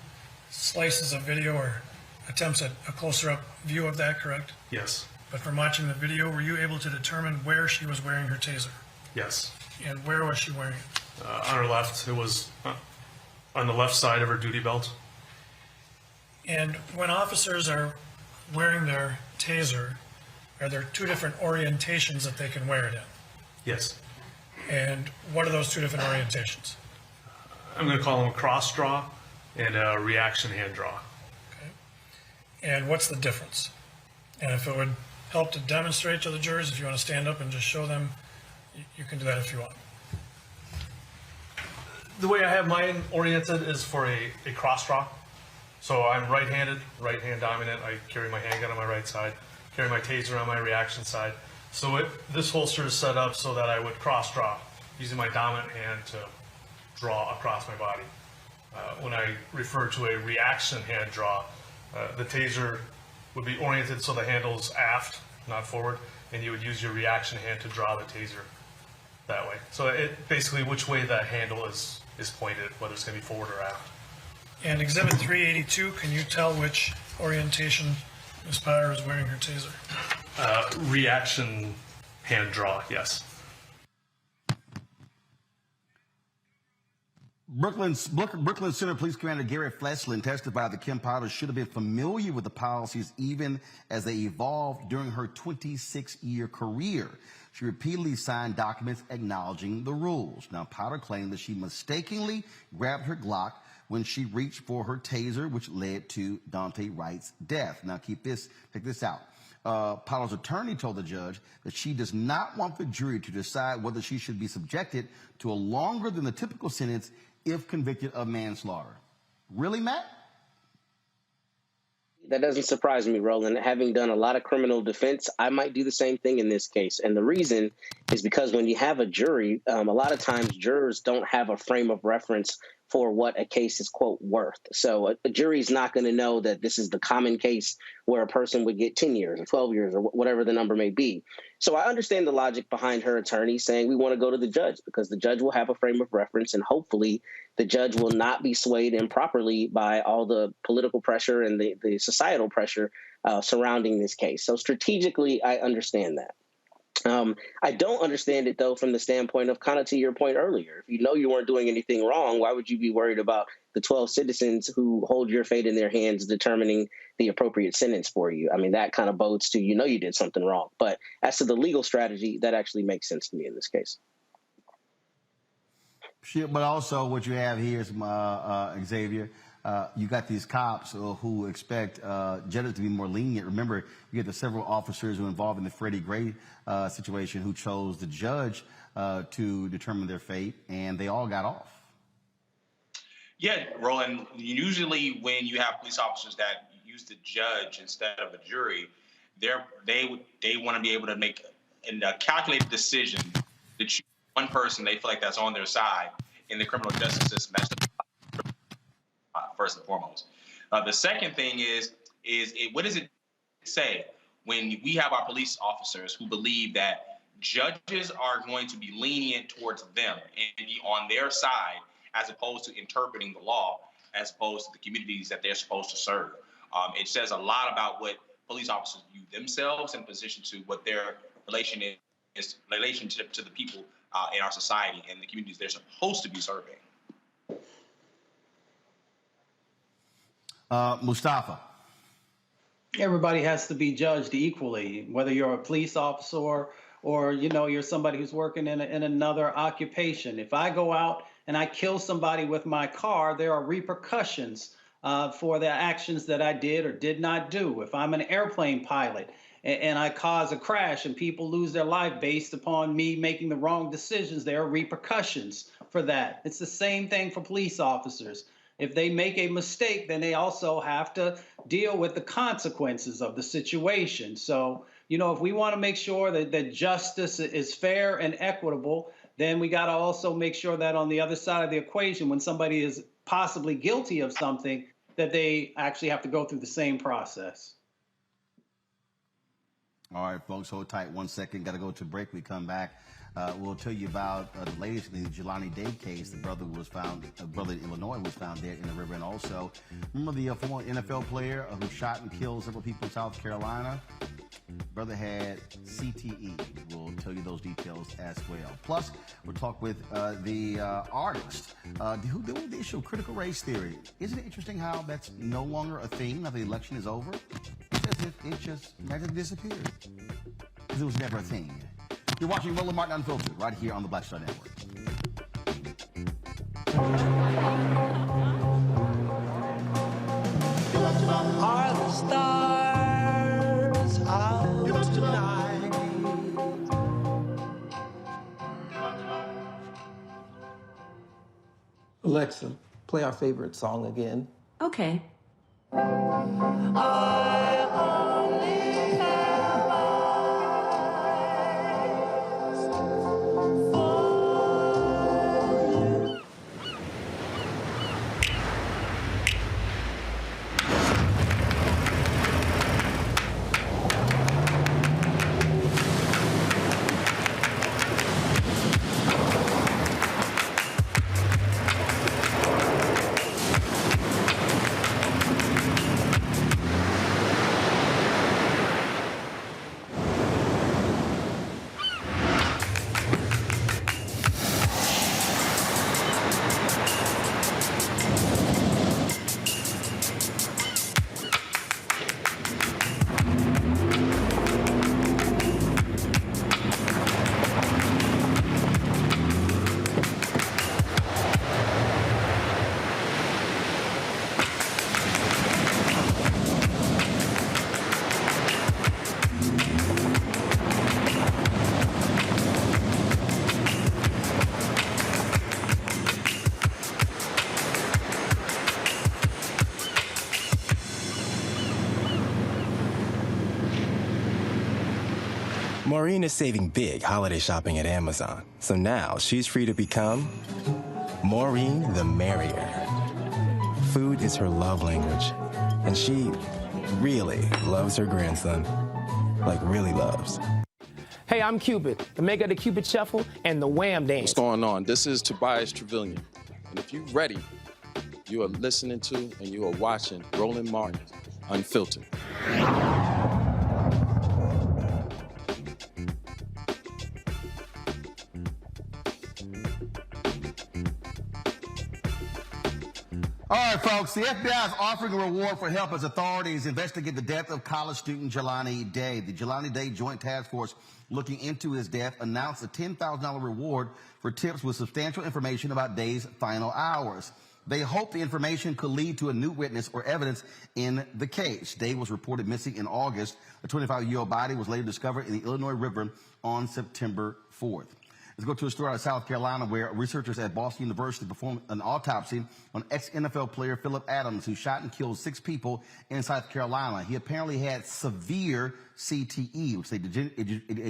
[SPEAKER 26] slices of video are attempts at a closer up view of that, correct?
[SPEAKER 27] Yes.
[SPEAKER 26] But from watching the video, were you able to determine where she was wearing her taser?
[SPEAKER 27] Yes.
[SPEAKER 26] And where was she wearing it?
[SPEAKER 27] On her left. It was on the left side of her duty belt.
[SPEAKER 26] And when officers are wearing their taser, are there 2 different orientations that they can wear it in?
[SPEAKER 27] Yes.
[SPEAKER 26] And what are those 2 different orientations?
[SPEAKER 27] I'm going to call them a cross draw and a reaction hand draw.
[SPEAKER 26] Okay. And what's the difference? And if it would help to demonstrate to the jurors, if you want to stand up and just show them, you can do that if you want.
[SPEAKER 27] The way I have mine oriented is for a cross draw. So I'm right-handed, right hand dominant. I carry my handgun on my right side, carry my taser on my reaction side. So this holster is set up so that I would cross draw, using my dominant hand to draw across my body. When I refer to a reaction hand draw, the taser would be oriented so the handle's aft, not forward, and you would use your reaction hand to draw the taser that way. So it basically which way the handle is pointed, whether it's going to be forward or aft.
[SPEAKER 26] And Exhibit 382, can you tell which orientation Ms. Potter is wearing her taser?
[SPEAKER 27] Reaction hand draw, yes.
[SPEAKER 4] Brooklyn Center Police Commander Garrett Fleslin testified that Kim Potter should have been familiar with the policies even as they evolved during her 26-year career. She repeatedly signed documents acknowledging the rules. Now, Potter claimed that she mistakenly grabbed her Glock when she reached for her taser, which led to Dante Wright's death. Now, check this out. Potter's attorney told the judge that she does not want the jury to decide whether she should be subjected to a longer than the typical sentence if convicted of manslaughter. Really, Matt?
[SPEAKER 11] That doesn't surprise me, Roland. Having done a lot of criminal defense, I might do the same thing in this case. And the reason is because when you have a jury, a lot of times jurors don't have a frame of reference for what a case is, quote, worth. So a jury's not going to know that this is the common case where a person would get 10 years or 12 years or whatever the number may be. So I understand the logic behind her attorney saying we want to go to the judge because the judge will have a frame of reference and hopefully the judge will not be swayed improperly by all the political pressure and the societal pressure surrounding this case. So strategically, I understand that. I don't understand it, though, from the standpoint of kind of to your point earlier. If you know you weren't doing anything wrong, why would you be worried about the 12 citizens who hold your fate in their hands determining the appropriate sentence for you? I mean, that kind of bodes to you know you did something wrong. But as to the legal strategy, that actually makes sense to me in this case.
[SPEAKER 4] But also what you have here is, Xavier, you got these cops who expect judges to be more lenient. Remember, you get the several officers who were involved in the Freddie Gray situation who chose the judge to determine their fate, and they all got off.
[SPEAKER 7] Yeah, Roland, usually when you have police officers that use the judge instead of a jury, they want to be able to make a calculated decision to choose one person they feel like that's on their side in the criminal justice system. That's first and foremost. The second thing is what does it say when we have our police officers who believe that judges are going to be lenient towards them and be on their side as opposed to interpreting the law, as opposed to the communities that they're supposed to serve? It says a lot about what police officers view themselves in position to what their relationship to the people in our society and the communities they're supposed to be serving.
[SPEAKER 4] Mustafa.
[SPEAKER 8] Everybody has to be judged equally, whether you're a police officer or you're somebody who's working in another occupation. If I go out and I kill somebody with my car, there are repercussions for the actions that I did or did not do. If I'm an airplane pilot and I cause a crash and people lose their life based upon me making the wrong decisions, there are repercussions for that. It's the same thing for police officers. If they make a mistake, then they also have to deal with the consequences of the situation. So, if we want to make sure that justice is fair and equitable, then we got to also make sure that on the other side of the equation, when somebody is possibly guilty of something, that they actually have to go through the same process.
[SPEAKER 4] All right, folks, hold tight 1 second. Got to go to break. We come back. We'll tell you about the latest in the Jelani Day case. The brother in Illinois was found dead in the river. And also, remember the former NFL player who shot and killed several people in South Carolina? Brother had CTE. We'll tell you those details as well. Plus, we'll talk with the artist who did the issue of critical race theory. Isn't it interesting how that's no longer a thing now the election is over? It's as if it just magically disappeared. Because it was never a thing. You're watching Roland Martin Unfiltered right here on the Black Star Network.
[SPEAKER 21] Are the stars out tonight?
[SPEAKER 22] Alexa, play our favorite song again.
[SPEAKER 1] Okay.
[SPEAKER 21] I only have eyes for you.
[SPEAKER 14] Maureen is saving big holiday shopping at Amazon, so now she's free to become Maureen the Merrier. Food is her love language, and she really loves her grandson. Like, really loves.
[SPEAKER 1] Hey, I'm Cupid, the maker of the Cupid Shuffle and the Wham Dance.
[SPEAKER 2] What's going on? This is Tobias Trevelyan. And if you're ready, you are listening to and you are watching Roland Martin Unfiltered.
[SPEAKER 4] All right, folks, the FBI is offering a reward for help as authorities investigate the death of college student Jelani Day. The Jelani Day Joint Task Force looking into his death announced a $10,000 reward for tips with substantial information about Day's final hours. They hope the information could lead to a new witness or evidence in the case. Day was reported missing in August. A 25-year-old body was later discovered in the Illinois River on September 4th. Let's go to a story out of South Carolina where researchers at Boston University performed an autopsy on ex-NFL player Philip Adams, who shot and killed 6 people in South Carolina. He apparently had severe CTE, which is a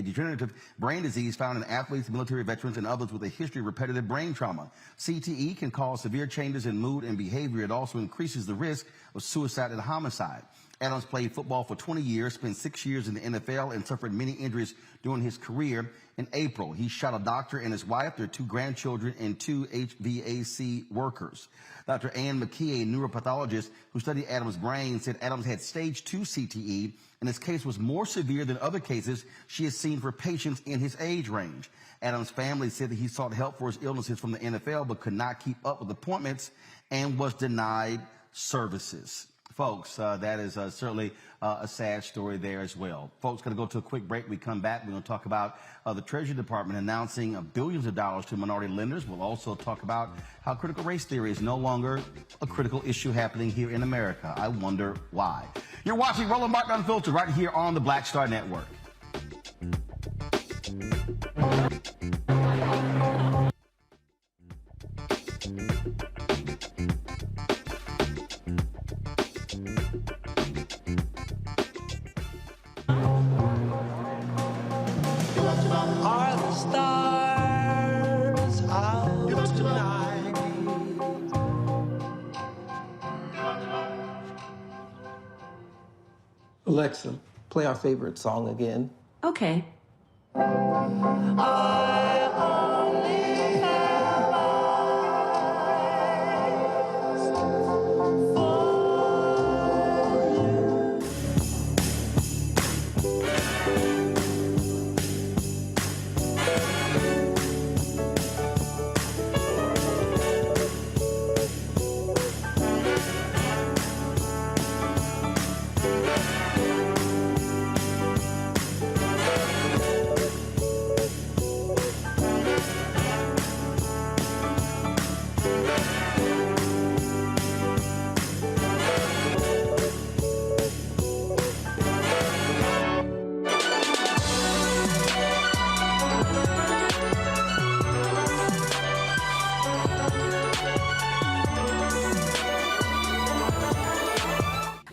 [SPEAKER 4] degenerative brain disease found in athletes, military veterans, and others with a history of repetitive brain trauma. CTE can cause severe changes in mood and behavior. It also increases the risk of suicide and homicide. Adams played football for 20 years, spent 6 years in the NFL, and suffered many injuries during his career. In April, he shot a doctor and his wife, their 2 grandchildren, and 2 HVAC workers. Dr. Ann McKee, a neuropathologist who studied Adams' brain, said Adams had stage 2 CTE, and his case was more severe than other cases she has seen for patients in his age range. Adams' family said that he sought help for his illnesses from the NFL, but could not keep up with appointments and was denied services. Folks, that is certainly a sad story there as well. Folks, going to go to a quick break. We come back. We're going to talk about the Treasury Department announcing billions of dollars to minority lenders. We'll also talk about how critical race theory is no longer a critical issue happening here in America. I wonder why. You're watching Roland Martin Unfiltered right here on the Black Star Network.
[SPEAKER 21] Are the stars out tonight?
[SPEAKER 22] Alexa, play our favorite song again.
[SPEAKER 3] Okay.
[SPEAKER 21] I only have eyes for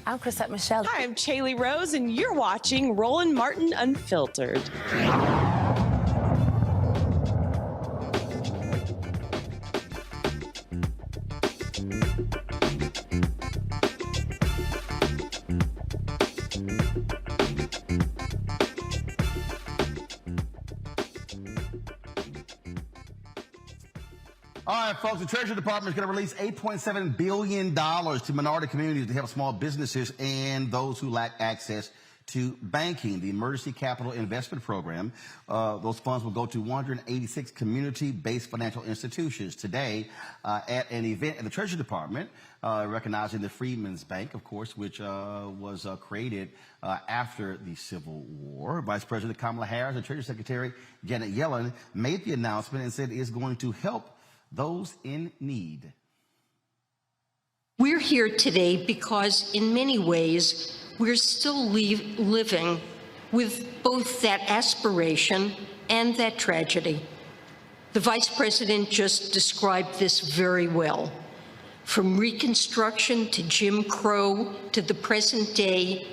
[SPEAKER 5] I'm Chrisette Michelle.
[SPEAKER 6] Hi, I'm Chaley Rose, and you're watching Roland Martin Unfiltered.
[SPEAKER 4] All right, folks, the Treasury Department is going to release $8.7 billion to minority communities to help small businesses and those who lack access to banking. The Emergency Capital Investment Program, those funds will go to 186 community-based financial institutions. Today, at an event at the Treasury Department, recognizing the Freedmen's Bank, of course, which was created after the Civil War, Vice President Kamala Harris and Treasury Secretary Janet Yellen made the announcement and said it is going to help those in need.
[SPEAKER 10] We're here today because in many ways we're still living with both that aspiration and that tragedy. The Vice President just described this very well. From Reconstruction to Jim Crow to the present day,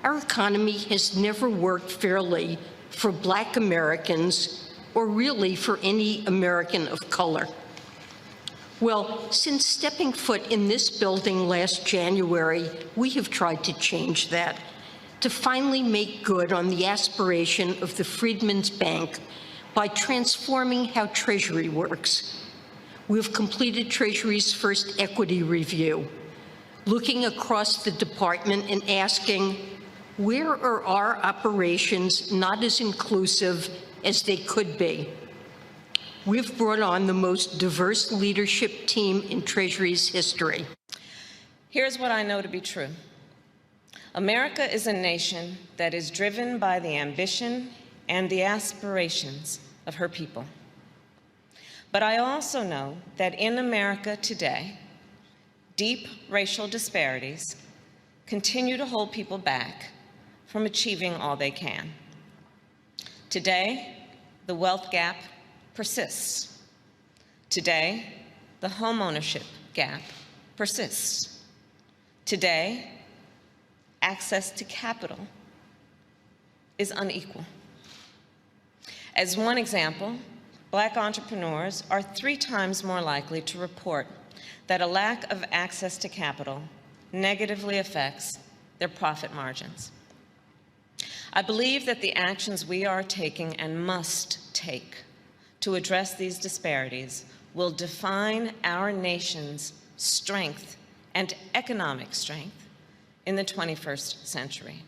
[SPEAKER 10] Our economy has never worked fairly for Black Americans or really for any American of color. Well, since stepping foot in this building last January, we have tried to change that, to finally make good on the aspiration of the Freedmen's Bank by transforming how Treasury works. We've completed Treasury's first equity review, looking across the department and asking, where are our operations not as inclusive as they could be? We've brought on the most diverse leadership team in Treasury's history.
[SPEAKER 3] Here's what I know to be true. America is a nation that is driven by the ambition and the aspirations of her people. But I also know that in America today, deep racial disparities continue to hold people back from achieving all they can. Today, the wealth gap persists. Today, the homeownership gap persists. Today, access to capital is unequal. As one example, Black entrepreneurs are 3 times more likely to report that a lack of access to capital negatively affects their profit margins. I believe that the actions we are taking and must take to address these disparities will define our nation's strength and economic strength in the 21st century.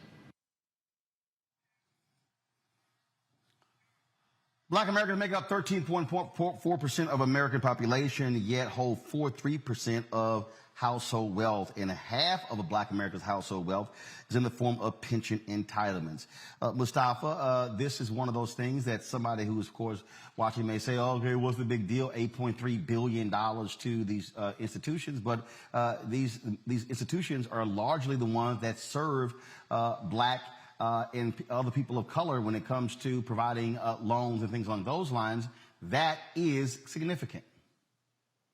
[SPEAKER 4] Black Americans make up 13.4% of American population, yet hold 43% of household wealth, and half of a Black American's household wealth is in the form of pension entitlements. Mustafa, this is one of those things that somebody who is, of course, watching may say, oh, okay, what's the big deal? $8.3 billion to these institutions, but these institutions are largely the ones that serve Black and other people of color when it comes to providing loans and things along those lines. That is significant.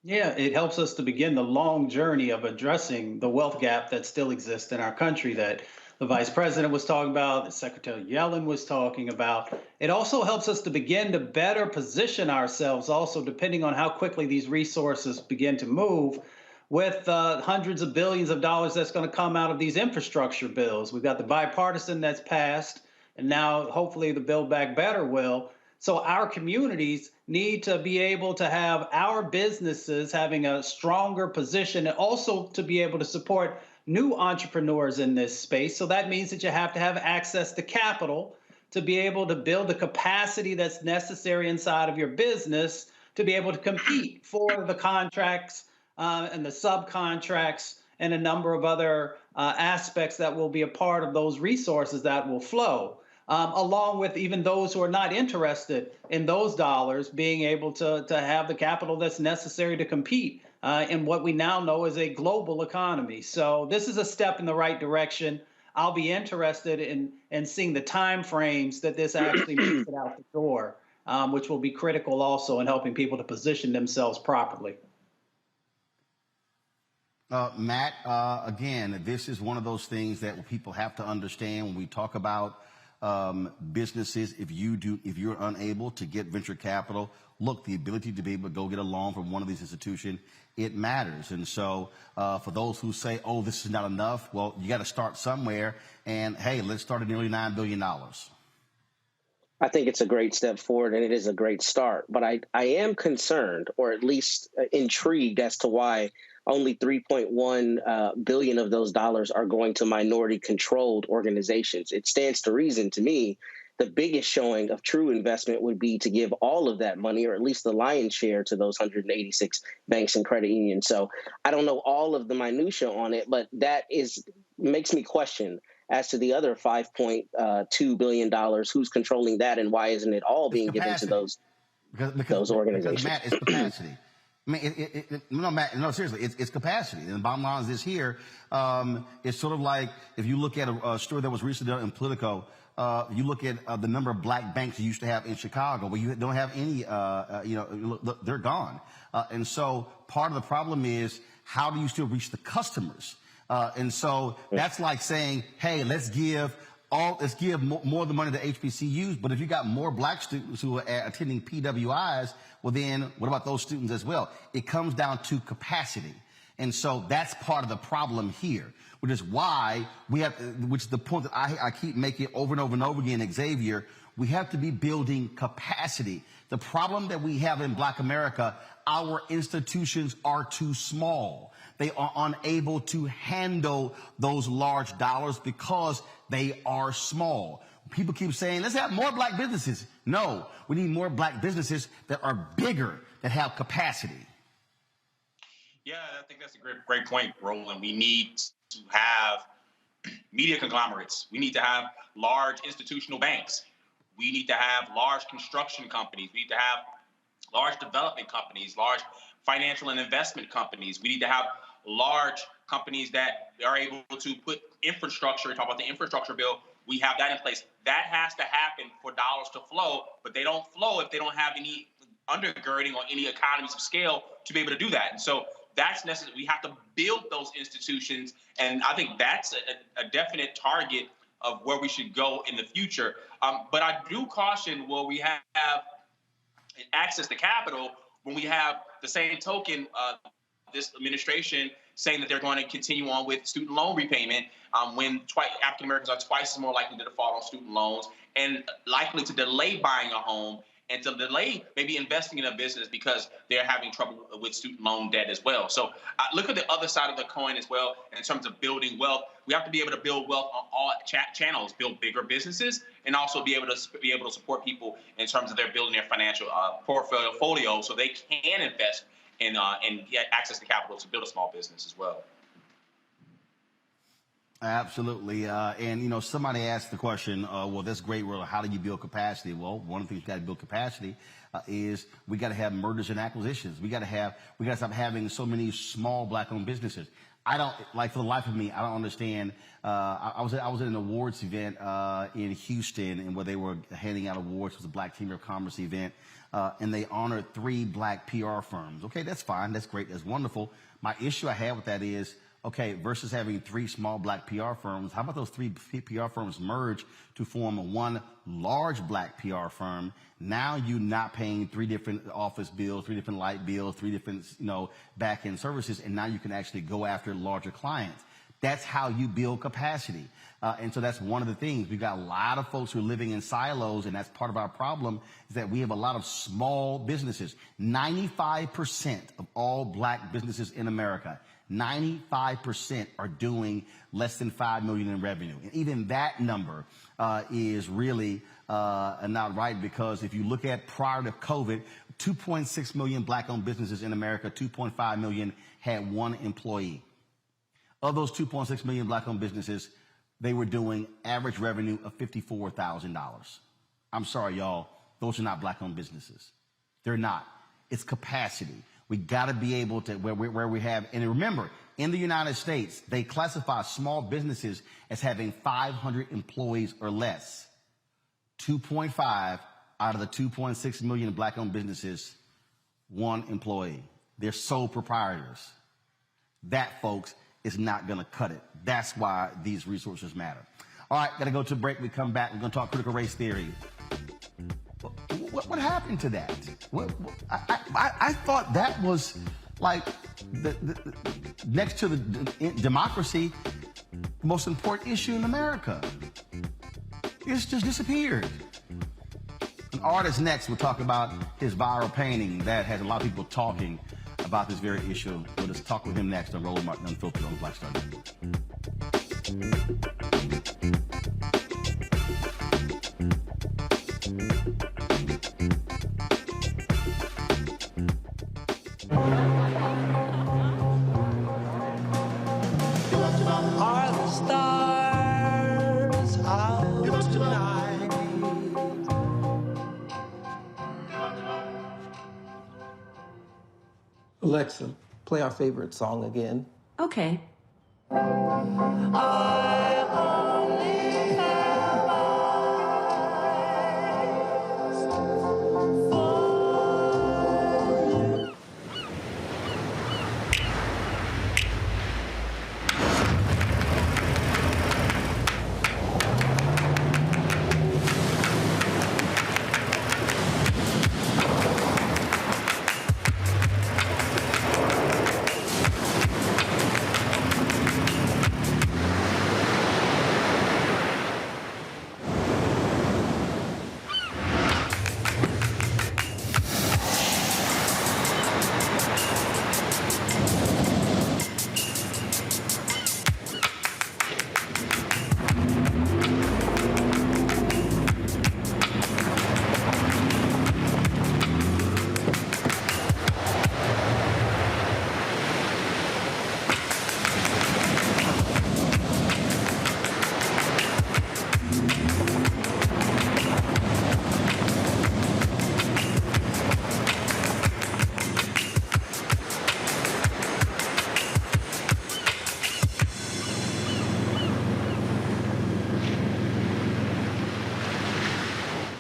[SPEAKER 8] Yeah, it helps us to begin the long journey of addressing the wealth gap that still exists in our country that the Vice President was talking about, that Secretary Yellen was talking about. It also helps us to begin to better position ourselves also, depending on how quickly these resources begin to move, with hundreds of billions of dollars that's going to come out of these infrastructure bills. We've got the bipartisan that's passed, and now hopefully the Build Back Better will. So our communities need to be able to have our businesses having a stronger position and also to be able to support new entrepreneurs in this space. So that means that you have to have access to capital to be able to build the capacity that's necessary inside of your business to be able to compete for the contracts and the subcontracts and a number of other aspects that will be a part of those resources that will flow. Along with even those who are not interested in those dollars being able to have the capital that's necessary to compete in what we now know is a global economy. So this is a step in the right direction. I'll be interested in seeing the time frames that this actually makes it out the door, which will be critical also in helping people to position themselves properly.
[SPEAKER 4] Matt, again, this is one of those things that people have to understand when we talk about businesses. If you're unable to get venture capital, look, the ability to be able to go get a loan from one of these institutions, it matters. And so for those who say, oh, this is not enough, well, you got to start somewhere. And hey, let's start at nearly $9 billion.
[SPEAKER 11] I think it's a great step forward, and it is a great start. But I am concerned, or at least intrigued, as to why only 3.1 billion of those dollars are going to minority-controlled organizations. It stands to reason to me the biggest showing of true investment would be to give all of that money, or at least the lion's share, to those 186 banks and credit unions. So I don't know all of the minutia on it, but that makes me question as to the other $5.2 billion, who's controlling that and why isn't it all being given to those organizations?
[SPEAKER 4] Because, Matt, it's capacity. I mean, Matt, no, seriously, it's capacity. And the bottom line is this here. It's sort of like if you look at a story that was recently done in Politico, you look at the number of Black banks you used to have in Chicago, well, you don't have any, they're gone. And so part of the problem is, how do you still reach the customers? And so that's like saying, hey, let's give more of the money to HBCUs, but if you got more black students who are attending PWIs, well then, what about those students as well? It comes down to capacity. And so that's part of the problem here, which is why which is the point that I keep making over and over and over again, Xavier, we have to be building capacity. The problem that we have in Black America, our institutions are too small. They are unable to handle those large dollars because they are small. People keep saying, let's have more black businesses. No, we need more black businesses that are bigger, that have capacity.
[SPEAKER 7] Yeah, I think that's a great point, Roland. We need to have media conglomerates. We need to have large institutional banks. We need to have large construction companies. We need to have large development companies, large financial and investment companies. We need to have large companies that are able to put infrastructure, talk about the infrastructure bill, we have that in place. That has to happen for dollars to flow, but they don't flow if they don't have any undergirding or any economies of scale to be able to do that. And so that's necessary. We have to build those institutions, and I think that's a definite target of where we should go in the future. But I do caution where we have access to capital when we have the same token, this administration saying that they're going to continue on with student loan repayment when African Americans are twice as more likely to default on student loans and likely to delay buying a home and to delay maybe investing in a business because they're having trouble with student loan debt as well. So look at the other side of the coin as well in terms of building wealth. We have to be able to build wealth on all channels, build bigger businesses, and also be able to support people in terms of their building their financial portfolio so they can invest and get access to capital to build a small business as well.
[SPEAKER 4] Absolutely. And, somebody asked the question, well, that's great. Well, how do you build capacity? Well, one of the things you got to build capacity is we got to have mergers and acquisitions. We got to stop having so many small black-owned businesses. For the life of me, I don't understand. I was at an awards event in Houston, and where they were handing out awards. It was a Black Chamber of Commerce event, and they honored 3 black PR firms. Okay, that's fine. That's great. That's wonderful. My issue I have with that is, okay, versus having 3 small black PR firms, how about those 3 PR firms merge to form one large black PR firm? Now you're not paying 3 different office bills, 3 different light bills, 3 different, back-end services, and now you can actually go after larger clients. That's how you build capacity. And so that's one of the things. We've got a lot of folks who are living in silos, and that's part of our problem, is that we have a lot of small businesses. 95% of all black businesses in America, 95% are doing less than $5 million in revenue. And even that number is really not right, because if you look at prior to COVID, 2.6 million black-owned businesses in America, 2.5 million had 1 employee. Of those 2.6 million black-owned businesses, they were doing average revenue of $54,000. I'm sorry, y'all. Those are not black-owned businesses. They're not. It's capacity. We got to be able to, where we have, and remember, in the United States, they classify small businesses as having 500 employees or less. 2.5 out of the 2.6 million black-owned businesses, 1 employee. They're sole proprietors. That, folks, is not going to cut it. That's why these resources matter. All right, got to go to a break. We come back. We're going to talk critical race theory. What happened to that? I thought that was like the next to the democracy, the most important issue in America. It's just disappeared. An artist next will talk about his viral painting that has a lot of people talking about this very issue. We'll just talk with him next on Roland Martin Unfiltered on the Black Star Network.
[SPEAKER 21] Are the stars out tonight?
[SPEAKER 22] Alexa, play our favorite song again.
[SPEAKER 10] Okay.
[SPEAKER 21] I only have eyes for you.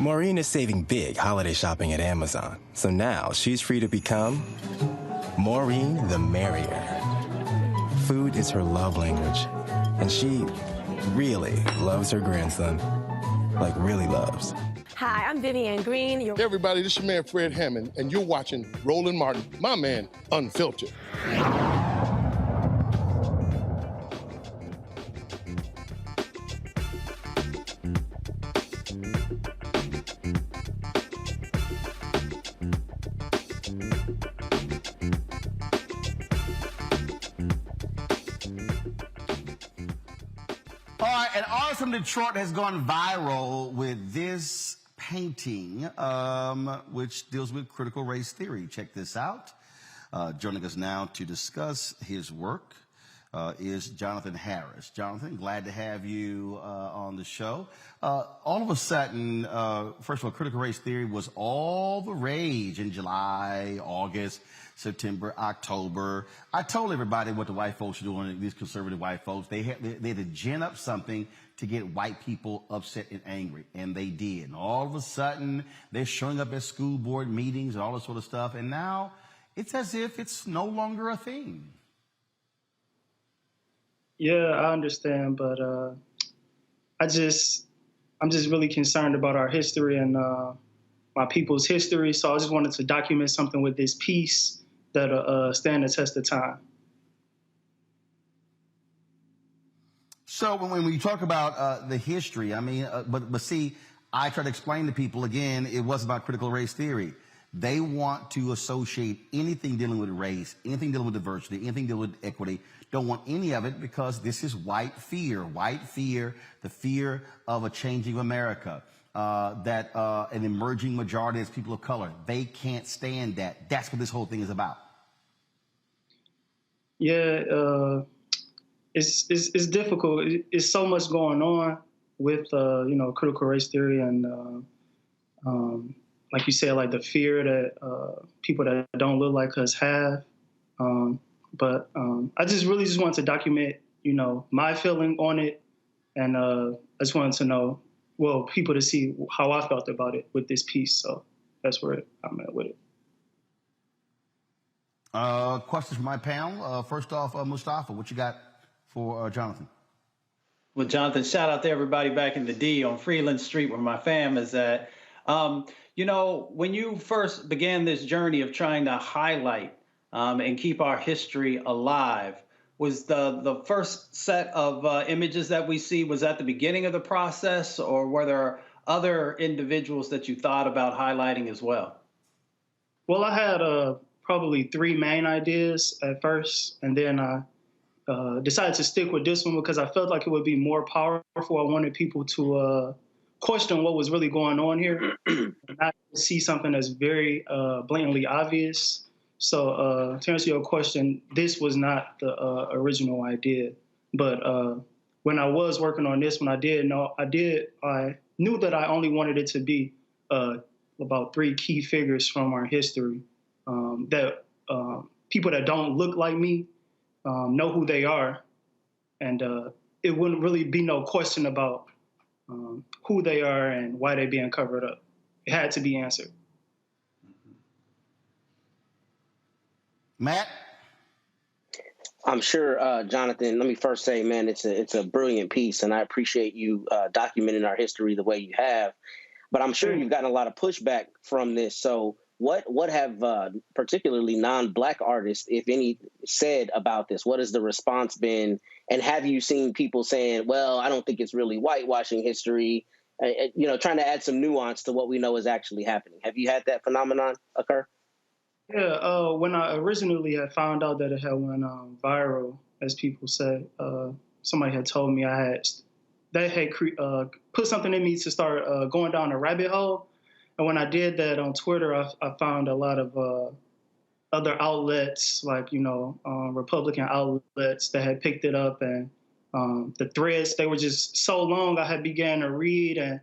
[SPEAKER 14] Maureen is saving big holiday shopping at Amazon, so now she's free to become Maureen the Merrier. Food is her love language, and she really loves her grandson. Like, really loves.
[SPEAKER 5] Hi, I'm Vivian Green.
[SPEAKER 9] Hey everybody, this is your man Fred Hammond, and you're watching Roland Martin, my man, Unfiltered.
[SPEAKER 4] All right, an artist from Detroit has gone viral with this painting, which deals with critical race theory. Check this out. Joining us now to discuss his work is Jonathan Harris. Jonathan, glad to have you on the show. All of a sudden, first of all, critical race theory was all the rage in July, August, September, October. I told everybody what the white folks are doing, these conservative white folks. They had to gin up something to get white people upset and angry, and they did. And all of a sudden, they're showing up at school board meetings and all this sort of stuff, and now it's as if it's no longer a thing.
[SPEAKER 12] Yeah, I understand, but I'm just really concerned about our history and my people's history. So I just wanted to document something with this piece that'll stand the test of time.
[SPEAKER 4] So when we talk about the history, I mean, but see, I try to explain to people again, it wasn't about critical race theory. They want to associate anything dealing with race, anything dealing with diversity, anything dealing with equity. Don't want any of it because this is white fear, the fear of a changing America, that an emerging majority is people of color. They can't stand that. That's what this whole thing is about.
[SPEAKER 12] Yeah, it's difficult. It's so much going on with critical race theory and like you said, like the fear that people that don't look like us have. But I just want to document, my feeling on it. And I just wanted to know, people to see how I felt about it with this piece. So that's where I'm at with it.
[SPEAKER 4] Questions from my panel. First off, Mustafa, what you got for Jonathan?
[SPEAKER 8] Well, Jonathan, shout out to everybody back in the D on Freeland Street where my fam is at. When you first began this journey of trying to highlight and keep our history alive, was the first set of images that we see, was at the beginning of the process, or were there other individuals that you thought about highlighting as well?
[SPEAKER 12] Well, I had probably three main ideas at first, and then I decided to stick with this one because I felt like it would be more powerful. I wanted people to question what was really going on here, and not see something that's very blatantly obvious. So to answer your question, this was not the original idea. But when I was working on this one, I knew that I only wanted it to be about three key figures from our history that people that don't look like me know who they are. And it wouldn't really be no question about who they are and why they're being covered up. It had to be answered.
[SPEAKER 4] Matt?
[SPEAKER 11] I'm sure, Jonathan, let me first say, man, it's a brilliant piece, and I appreciate you documenting our history the way you have. But I'm sure you've gotten a lot of pushback from this. So what have particularly non-Black artists, if any, said about this? What has the response been? And have you seen people saying, well, I don't think it's really whitewashing history, trying to add some nuance to what we know is actually happening? Have you had that phenomenon occur?
[SPEAKER 12] Yeah, when I originally had found out that it had went viral, as people say, somebody had told me they had put something in me to start going down a rabbit hole. And when I did that on Twitter, I found a lot of other outlets, like, Republican outlets that had picked it up. And the threads, they were just so long, I had began to read. And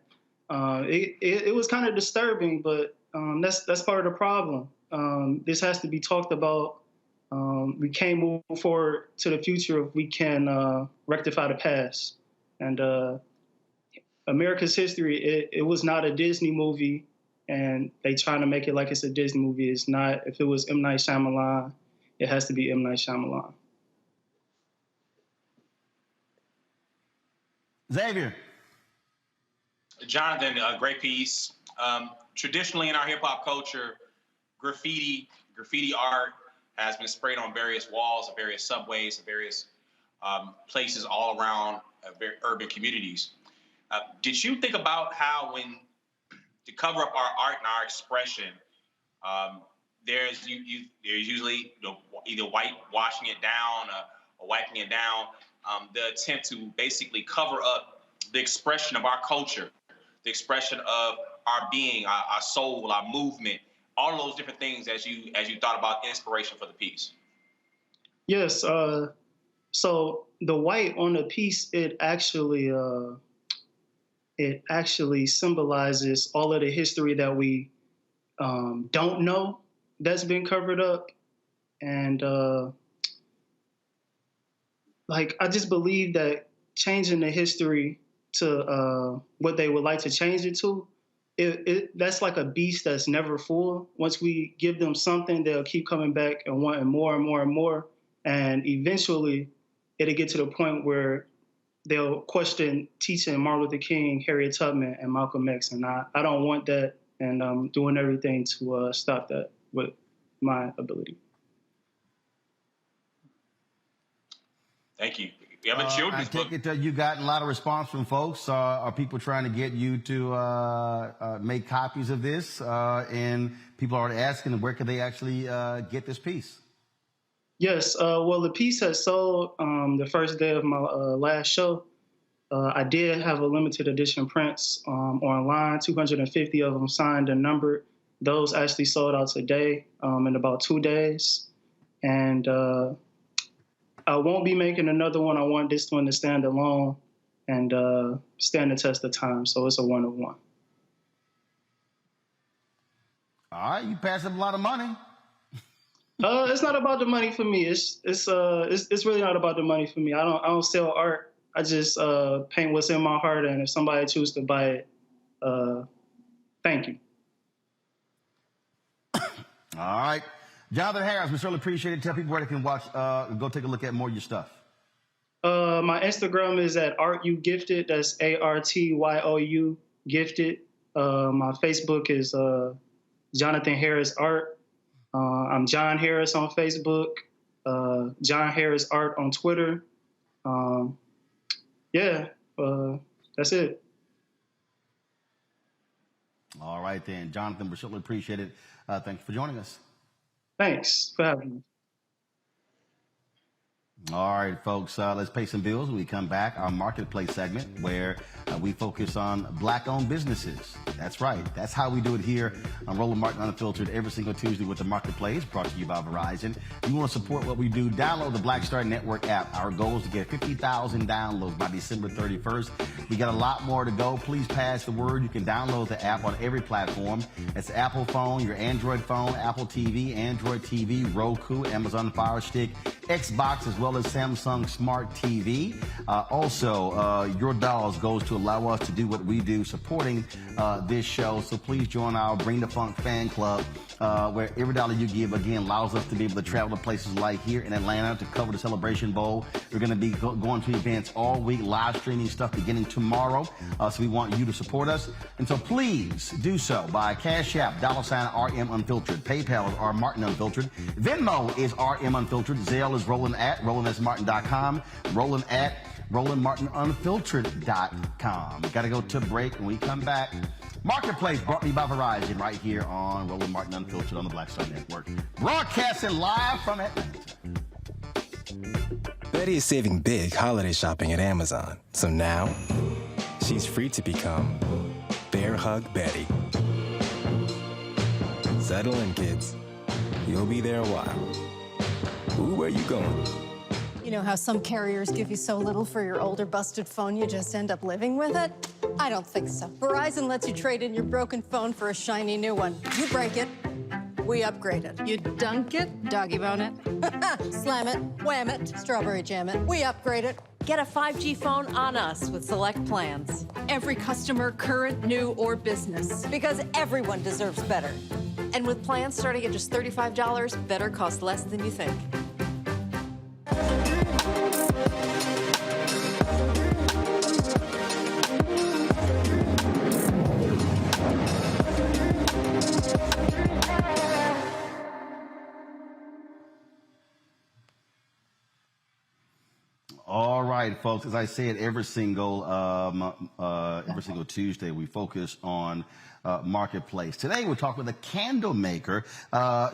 [SPEAKER 12] it was kind of disturbing, but that's part of the problem. This has to be talked about. We can't move forward to the future if we can rectify the past. And America's history, it was not a Disney movie, and they trying to make it like it's a Disney movie. It's not. If it was M. Night Shyamalan, it has to be M. Night Shyamalan.
[SPEAKER 4] Xavier.
[SPEAKER 7] Jonathan, a great piece. Traditionally in our hip hop culture, graffiti art has been sprayed on various walls of various subways, of various places all around urban communities. Did you think about how, when to cover up our art and our expression, there's usually either whitewashing it down or wiping it down, the attempt to basically cover up the expression of our culture, the expression of our being, our soul, our movement, all of those different things as you thought about inspiration for the piece?
[SPEAKER 12] Yes. So the white on the piece, it actually symbolizes all of the history that we don't know that's been covered up. And I just believe that changing the history to what they would like to change it to, that's like a beast that's never full. Once we give them something, they'll keep coming back and wanting more and more and more. And eventually it'll get to the point where they'll question teaching Martin Luther King, Harriet Tubman, and Malcolm X. And I don't want that, and I'm doing everything to stop that with my ability.
[SPEAKER 7] Thank you. We have a children's
[SPEAKER 4] book. I take it you got a lot of response from folks. Are people trying to get you to make copies of this? And people are asking, where can they actually get this piece?
[SPEAKER 12] Yes. Well, the piece has sold the first day of my last show. I did have a limited edition prints online, 250 of them signed and numbered. Those actually sold out today in about 2 days. And I won't be making another one. I want this one to stand alone and stand the test of time. So it's a one of one.
[SPEAKER 4] All right, you passed up a lot of money.
[SPEAKER 12] It's not about the money for me. It's really not about the money for me. I don't sell art. I just paint what's in my heart, and if somebody chooses to buy it, thank you.
[SPEAKER 4] All right. Jonathan Harris, we certainly appreciate it. Tell people where they can watch, go take a look at more of your stuff.
[SPEAKER 12] My Instagram is at ArtYouGifted. That's ARTYOU Gifted. My Facebook is Jonathan Harris Art. I'm John Harris on Facebook. John Harris Art on Twitter. That's it.
[SPEAKER 4] All right, then. Jonathan, we certainly appreciate it. Thanks for joining us.
[SPEAKER 12] Thanks for having me.
[SPEAKER 4] All right, folks, let's pay some bills when we come back. Our marketplace segment where we focus on black-owned businesses. That's right. That's how we do it here on Roland Martin Unfiltered every single Tuesday with the marketplace, brought to you by Verizon. If you want to support what we do, download the Black Star Network app. Our goal is to get 50,000 downloads by December 31st. We got a lot more to go. Please pass the word. You can download the app on every platform. It's Apple phone, your Android phone, Apple TV, Android TV, Roku, Amazon Fire Stick, Xbox, as well as Samsung Smart TV. Also, your dollars goes to allow us to do what we do, supporting this show. So please join our Bring the Funk fan club, where every dollar you give, again, allows us to be able to travel to places like here in Atlanta to cover the Celebration Bowl. We're going to be going to events all week, live streaming stuff beginning tomorrow. So we want you to support us. And so please do so by Cash App, $RM Unfiltered. PayPal is R Martin Unfiltered. Venmo is RM Unfiltered. Zelle is Roland at RolandSMartin.com. Roland at RolandMartinUnfiltered.com. Got to go to break. When we come back, Marketplace brought to you by Verizon right here on Roland Martin Unfiltered on the Black Star Network. Broadcasting live from Atlanta.
[SPEAKER 14] Betty is saving big holiday shopping at Amazon. So now, she's free to become Bear Hug Betty. Settle in, kids. You'll be there a while. Ooh, where you going?
[SPEAKER 13] You know how some carriers give you so little for your older busted phone you just end up living with it? I don't think so. Verizon lets you trade in your broken phone for a shiny new one. You break it, we upgrade it. You dunk it, doggy bone it, slam it, wham it, strawberry jam it. We upgrade it,
[SPEAKER 15] Get a 5G phone on us with select plans.
[SPEAKER 13] Every customer, current, new, or business.
[SPEAKER 15] Because everyone deserves better. And with plans starting at just $35, better costs less than you think.
[SPEAKER 4] All right, folks. As I said, every single Tuesday, we focus on marketplace. Today, we're talking with a candle maker.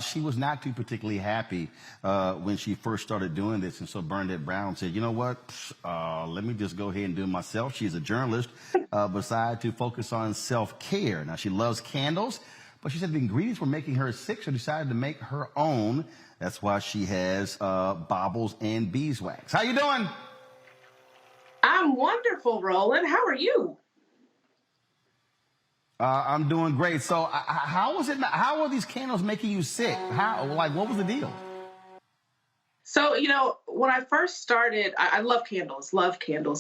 [SPEAKER 4] She was not too particularly happy when she first started doing this, and so Bernadette Brown said, "You know what? Let me just go ahead and do it myself." She's a journalist, decided to focus on self-care. Now, she loves candles, but she said the ingredients were making her sick, so decided to make her own. That's why she has Baubles and Beeswax. How you doing?
[SPEAKER 16] I'm wonderful, Roland. How are you?
[SPEAKER 4] I'm doing great. So, how was it? How are these candles making you sick? What was the deal?
[SPEAKER 16] So, when I first started, I love candles,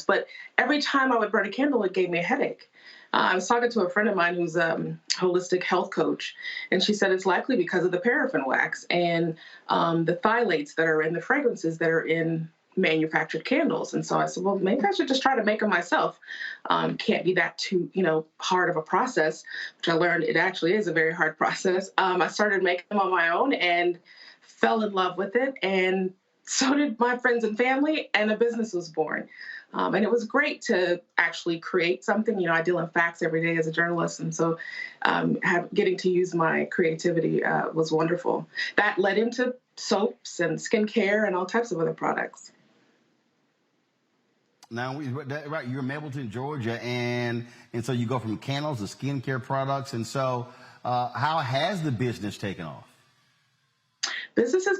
[SPEAKER 16] but every time I would burn a candle, it gave me a headache. I was talking to a friend of mine who's a holistic health coach, and she said it's likely because of the paraffin wax and the phthalates that are in the fragrances that are in manufactured candles. And so I said, well, maybe I should just try to make them myself. Can't be that too, hard of a process, which I learned it actually is a very hard process. I started making them on my own and fell in love with it. And so did my friends and family, and a business was born. And it was great to actually create something. I deal in facts every day as a journalist. And so getting to use my creativity was wonderful. That led into soaps and skincare and all types of other products.
[SPEAKER 4] Now, right, you're in Mableton, Georgia, and so you go from candles to skincare products. And so how has the business taken off?
[SPEAKER 16] Business has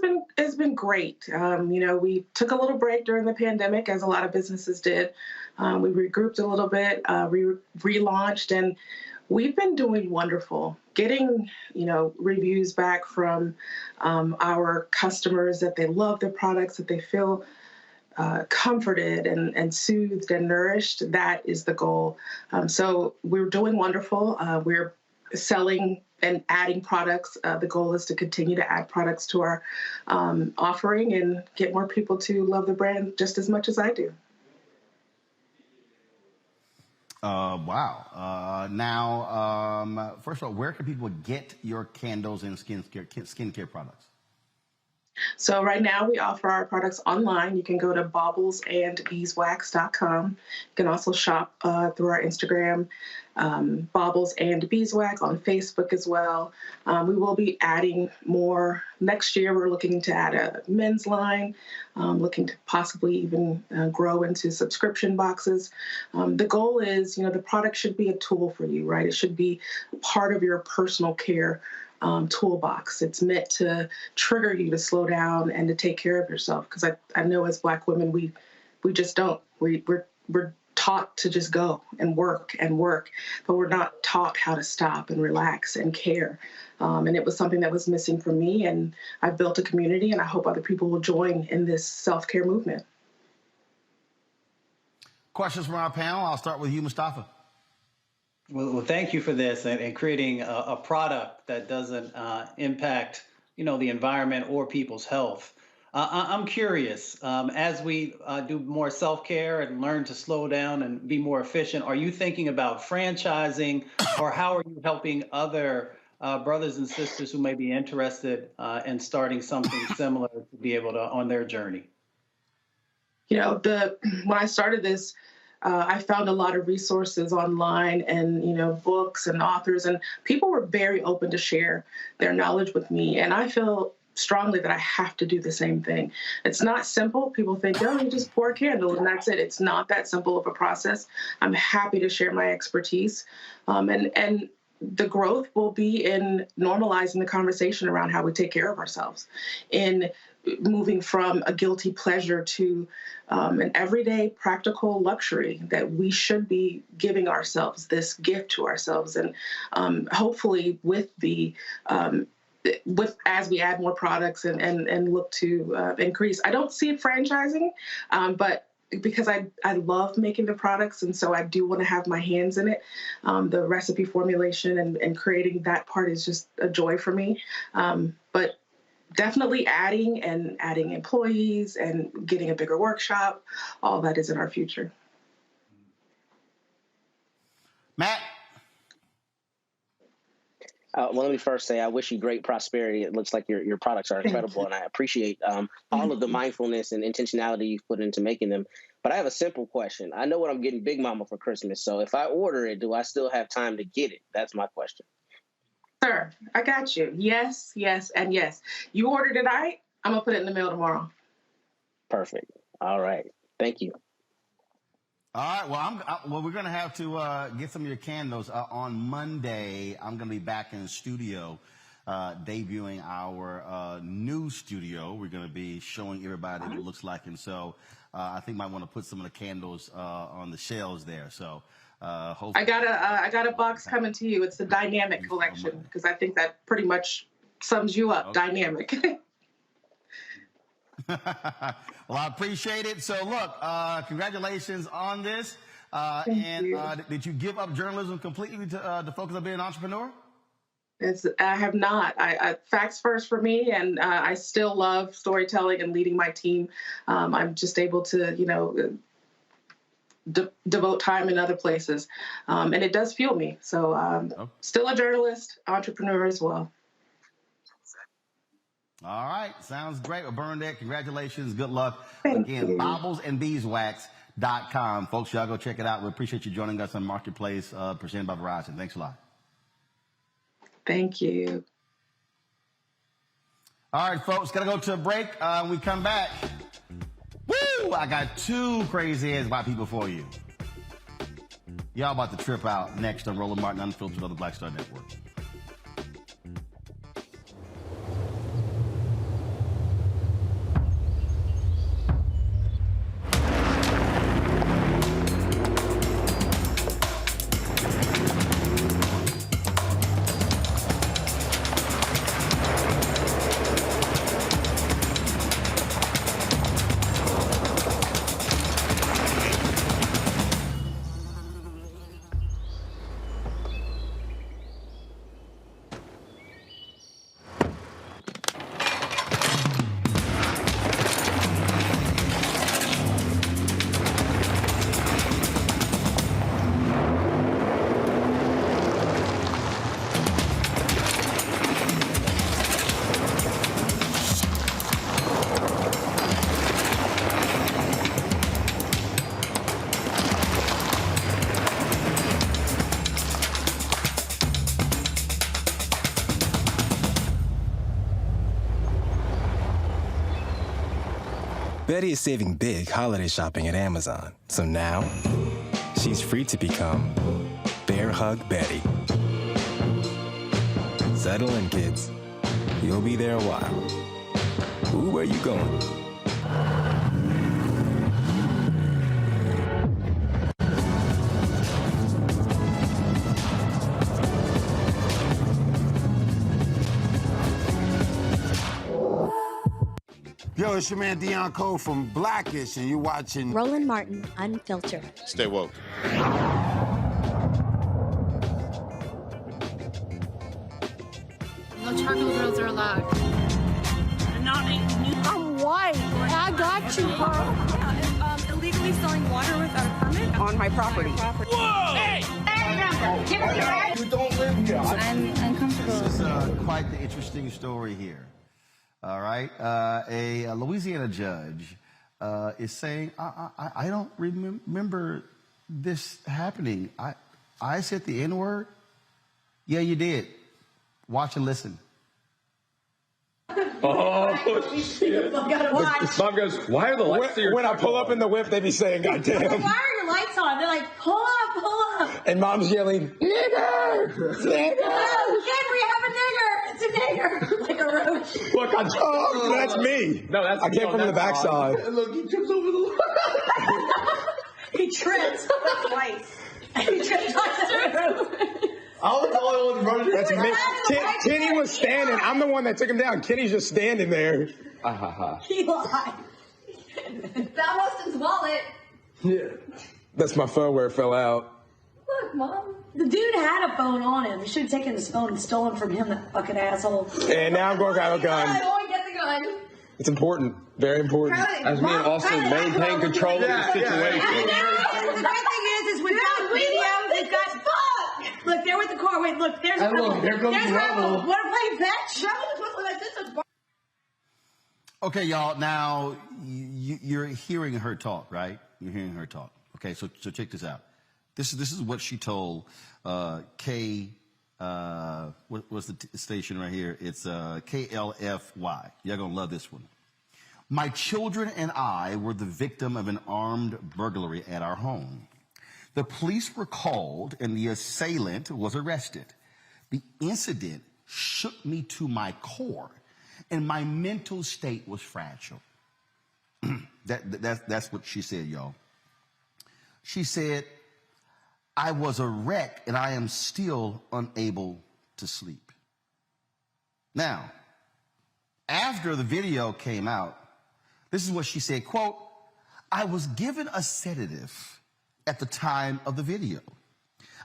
[SPEAKER 16] been great. We took a little break during the pandemic, as a lot of businesses did. We regrouped a little bit, relaunched, and we've been doing wonderful. Getting, reviews back from our customers that they love the products, that they feel comforted and soothed and nourished. That is the goal. So we're doing wonderful. We're selling and adding products. The goal is to continue to add products to our offering and get more people to love the brand just as much as I do.
[SPEAKER 4] Wow. Now, first of all, where can people get your candles and skincare products?
[SPEAKER 16] So right now we offer our products online. You can go to baublesandbeeswax.com. You can also shop through our Instagram, Baubles and Beeswax, on Facebook as well. We will be adding more next year. We're looking to add a men's line, looking to possibly even grow into subscription boxes. The goal is, the product should be a tool for you, right? It should be part of your personal care toolbox. It's meant to trigger you to slow down and to take care of yourself. Because I know as Black women, we just don't. We're taught to just go and work, but we're not taught how to stop and relax and care. And it was something that was missing for me. And I've built a community, and I hope other people will join in this self-care movement.
[SPEAKER 4] Questions from our panel. I'll start with you, Mustafa.
[SPEAKER 8] Well, thank you for this and creating a product that doesn't impact, the environment or people's health. I'm curious, as we do more self-care and learn to slow down and be more efficient, are you thinking about franchising, or how are you helping other brothers and sisters who may be interested in starting something similar to be able to on their journey?
[SPEAKER 16] When I started this, I found a lot of resources online and, books and authors, and people were very open to share their knowledge with me. And I feel strongly that I have to do the same thing. It's not simple. People think, oh, you just pour a candle and that's it. It's not that simple of a process. I'm happy to share my expertise. And the growth will be in normalizing the conversation around how we take care of ourselves, in moving from a guilty pleasure to an everyday practical luxury that we should be giving ourselves, this gift to ourselves. And hopefully with as we add more products and look to increase. I don't see it franchising, but because I love making the products, and so I do want to have my hands in it. The recipe formulation and creating that part is just a joy for me. But definitely adding employees and getting a bigger workshop, all that is in our future.
[SPEAKER 4] Matt?
[SPEAKER 11] Well, let me first say I wish you great prosperity. It looks like your products are incredible, and I appreciate all of the mindfulness and intentionality you've put into making them. But I have a simple question. I know what I'm getting Big Mama for Christmas, so if I order it, do I still have time to get it? That's my question.
[SPEAKER 16] Sir, I got you. Yes, yes, and yes. You ordered it, right? I'm going to put it in the mail tomorrow.
[SPEAKER 11] Perfect. All right. Thank you.
[SPEAKER 4] All right. Well, we're going to have to get some of your candles. On Monday, I'm going to be back in the studio debuting our new studio. We're going to be showing everybody what it looks like. And so I think might want to put some of the candles on the shelves there. So hopefully.
[SPEAKER 16] I got a box coming to you. It's the dynamic collection, because I think that pretty much sums you up. Okay. Dynamic.
[SPEAKER 4] Well, I appreciate it. So, look, congratulations on this.
[SPEAKER 16] Thank you.
[SPEAKER 4] Did you give up journalism completely to focus on being an entrepreneur?
[SPEAKER 16] I have not. I facts first for me, and I still love storytelling and leading my team. I'm just able to, devote time in other places, and it does fuel me. So, still a journalist, entrepreneur as well.
[SPEAKER 4] All right. Sounds great. Well, Bernadette, congratulations. Good luck.
[SPEAKER 16] Thank
[SPEAKER 4] Again,
[SPEAKER 16] you.
[SPEAKER 4] BaublesBeeswax.com. Folks, y'all go check it out. We appreciate you joining us on Marketplace, presented by Verizon. Thanks a lot.
[SPEAKER 16] Thank you.
[SPEAKER 4] All right, folks, got to go to a break. When we come back, woo! I got two crazy ass white people for you. Y'all about to trip out next on Roland Martin Unfiltered on the Black Star Network.
[SPEAKER 14] Betty is saving big holiday shopping at Amazon. So now, she's free to become Bear Hug Betty. Settle in, kids. You'll be there a while. Ooh, where you going?
[SPEAKER 17] Yo, it's your man Dion Cole from Blackish, and you're watching
[SPEAKER 18] Roland Martin Unfiltered.
[SPEAKER 17] Stay woke.
[SPEAKER 19] No charcoal grills are allowed.
[SPEAKER 18] I'm white. I got you, bro.
[SPEAKER 19] Illegally selling water without a permit
[SPEAKER 18] On my property.
[SPEAKER 19] Whoa! Hey!
[SPEAKER 4] You don't live here.
[SPEAKER 19] I'm uncomfortable.
[SPEAKER 4] This is quite the interesting story here. All right. A Louisiana judge is saying, I don't remember this happening. I said the N-word? Yeah, you did. Watch and listen.
[SPEAKER 20] Oh, shit. Mom goes, why are the lights
[SPEAKER 23] When I pull up in the whip, they be saying, God damn.
[SPEAKER 18] Why are your lights on? They're like, pull up.
[SPEAKER 23] And Mom's yelling, nigger! Nigger!
[SPEAKER 18] Oh, kid, we have a nigger. It's a nigger. Like a roach.
[SPEAKER 23] Look, that's me.
[SPEAKER 20] No, that's
[SPEAKER 23] I came from the backside.
[SPEAKER 20] Look, he trips over the
[SPEAKER 18] He trips twice. He tripped on the roof.
[SPEAKER 20] I was the only one running.
[SPEAKER 23] That's me. Kenny was standing. I'm the one that took him down. Kenny's just standing there.
[SPEAKER 18] He lied. Found Austin's wallet.
[SPEAKER 23] Yeah. That's my phone where it fell out.
[SPEAKER 18] Look, Mom. The dude had a phone on him. He should have taken his phone and stolen from him, that fucking asshole.
[SPEAKER 23] And now I'm going to grab a gun.
[SPEAKER 18] I want to get the gun.
[SPEAKER 23] It's important. Very important.
[SPEAKER 20] As me and Austin maintain control of the situation.
[SPEAKER 18] The great thing is we've got video. We've got fuck. Look, they're with the car. Wait, look, there's
[SPEAKER 20] And look,
[SPEAKER 18] Rebel.
[SPEAKER 20] here comes
[SPEAKER 18] There's
[SPEAKER 20] Rebel.
[SPEAKER 18] Rebel. Want to play fetch? Rebel is like this is.
[SPEAKER 4] Okay, y'all. Now you're hearing her talk, right? You're hearing her talk. Okay, so check this out. This is what she told K. What's the station right here? It's KLFY. Y'all gonna love this one. My children and I were the victim of an armed burglary at our home. The police were called and the assailant was arrested. The incident shook me to my core, and my mental state was fragile. That's what she said, y'all. She said, I was a wreck and I am still unable to sleep. Now, after the video came out, this is what she said, quote, I was given a sedative at the time of the video.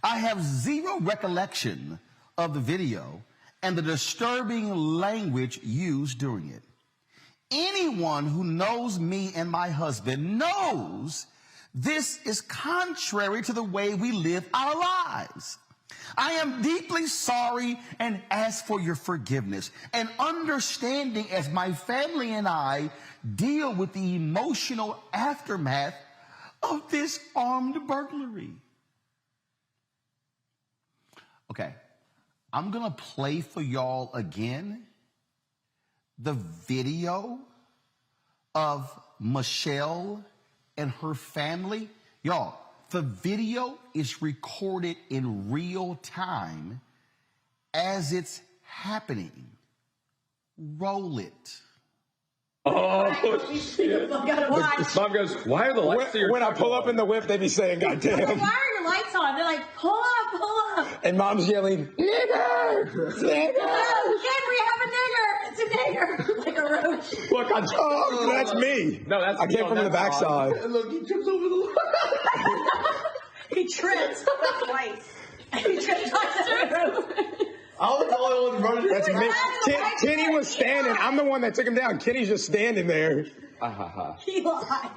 [SPEAKER 4] I have zero recollection of the video and the disturbing language used during it. Anyone who knows me and my husband knows this is contrary to the way we live our lives. I am deeply sorry and ask for your forgiveness and understanding as my family and I deal with the emotional aftermath of this armed burglary. Okay, I'm gonna play for y'all again the video of Michelle and her family. Y'all, the video is recorded in real time as it's happening. Roll it.
[SPEAKER 20] Oh, shit. Mom goes, why are the lights
[SPEAKER 23] When I pull up in the whip, they be saying, God damn.
[SPEAKER 18] Why are your lights on? They're like, pull up, pull up.
[SPEAKER 23] And Mom's yelling, nigger! Nigger!
[SPEAKER 18] No, Ken, we have a nigger. It's a nigger. Like a roach.
[SPEAKER 23] Look, that's me.
[SPEAKER 20] No, that's
[SPEAKER 23] I came from the backside.
[SPEAKER 20] Look, he trips over the
[SPEAKER 18] He trips twice. He trips twice.
[SPEAKER 20] I was the only one running.
[SPEAKER 23] That's me. Kenny was standing. I'm the one that took him down. Kenny's just standing there.
[SPEAKER 18] He lied.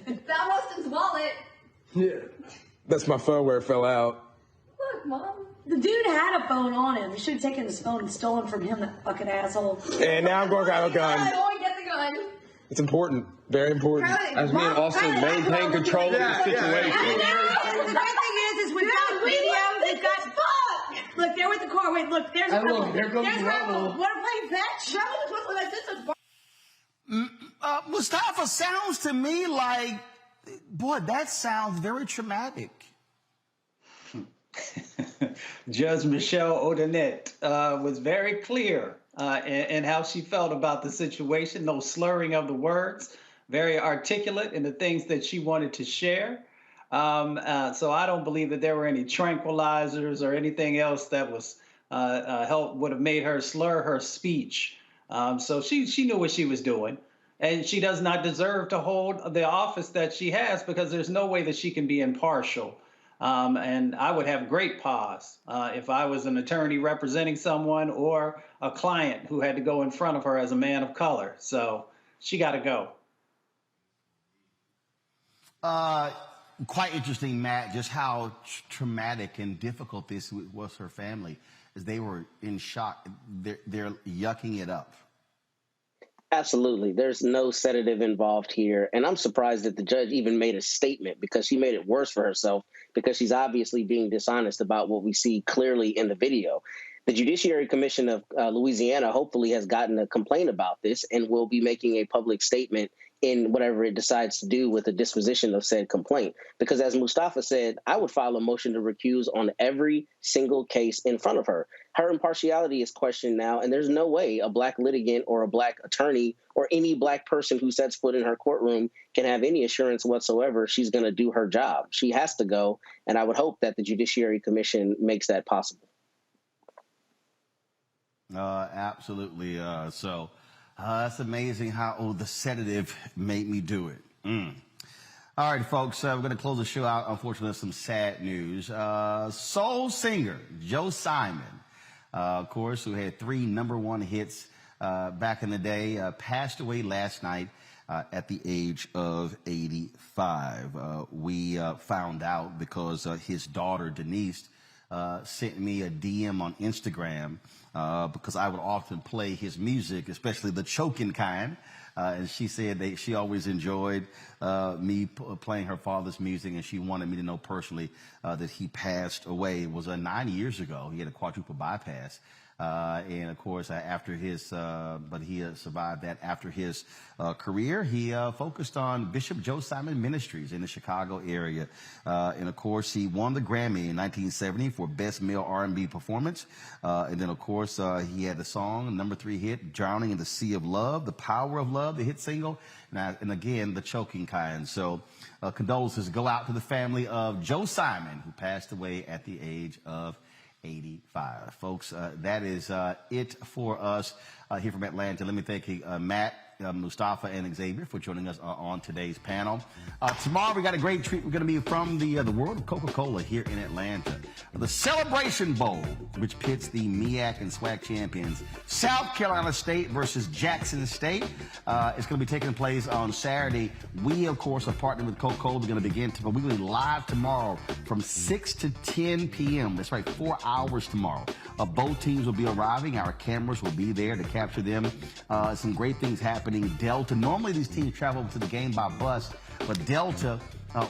[SPEAKER 18] Found Austin's wallet.
[SPEAKER 23] Yeah. That's my phone where it fell out.
[SPEAKER 18] Look, Mom. The dude had a phone on him. He should have taken his phone and stolen from him, that fucking asshole.
[SPEAKER 23] And now I'm going to grab a gun.
[SPEAKER 18] I want to get the gun.
[SPEAKER 23] It's important. Very important.
[SPEAKER 20] As me and Austin maintain control of the situation.
[SPEAKER 18] The great thing is we've got video. We've got fuck. Look, they're with the car. Wait, look, there's
[SPEAKER 20] And
[SPEAKER 18] Rebel.
[SPEAKER 20] look, here comes
[SPEAKER 18] There's
[SPEAKER 20] Rebel.
[SPEAKER 18] Rebel. Want to play fetch? Rebel is like this is.
[SPEAKER 4] Mustafa, sounds to me like, boy, that sounds very traumatic.
[SPEAKER 8] Judge Michelle Odenette was very clear in how she felt about the situation, no slurring of the words, very articulate in the things that she wanted to share. So I don't believe that there were any tranquilizers or anything else that was would have made her slur her speech. So she knew what she was doing. And she does not deserve to hold the office that she has because there's no way that she can be impartial. And I would have great pause if I was an attorney representing someone or a client who had to go in front of her as a man of color. So she got to go.
[SPEAKER 4] Quite interesting, Matt, just how traumatic and difficult this was for her family, as they were in shock. They're yucking it up.
[SPEAKER 11] Absolutely. There's no sedative involved here. And I'm surprised that the judge even made a statement because she made it worse for herself because she's obviously being dishonest about what we see clearly in the video. The Judiciary Commission of Louisiana hopefully has gotten a complaint about this and will be making a public statement in whatever it decides to do with the disposition of said complaint. Because as Mustafa said, I would file a motion to recuse on every single case in front of her. Her impartiality is questioned now, and there's no way a black litigant or a black attorney or any black person who sets foot in her courtroom can have any assurance whatsoever she's going to do her job. She has to go, and I would hope that the Judiciary Commission makes that possible.
[SPEAKER 4] Absolutely. That's amazing how the sedative made me do it. All right, folks, we're going to close the show out, unfortunately, with some sad news. Soul singer Joe Simon, of course, who had 3 #1 hits back in the day, passed away last night at the age of 85. We found out because his daughter, Denise, sent me a DM on Instagram because I would often play his music, especially the choking kind. And she said that she always enjoyed me playing her father's music, and she wanted me to know personally that he passed away. It was 9 years ago. He had a quadruple bypass. And of course, after his, but he survived that. After his career, he focused on Bishop Joe Simon Ministries in the Chicago area. And of course, he won the Grammy in 1970 for Best Male R&B Performance. And then, of course, he had the song, #3 hit, Drowning in the Sea of Love, The Power of Love, the hit single, and again, The Choking Kind. So condolences go out to the family of Joe Simon, who passed away at the age of 85. Folks, that is it for us here from Atlanta. Let me thank Matt, Mustafa, and Xavier for joining us on today's panel. Tomorrow we got a great treat. We're going to be from the World of Coca-Cola here in Atlanta. The Celebration Bowl, which pits the MEAC and SWAC champions, South Carolina State versus Jackson State. It's going to be taking place on Saturday. We, of course, are partnering with Coca-Cola. We're going to begin we're going to be live tomorrow from 6 to 10 p.m. That's right, 4 hours tomorrow. Both teams will be arriving. Our cameras will be there to capture them. Some great things happening. Delta, normally these teams travel to the game by bus, but Delta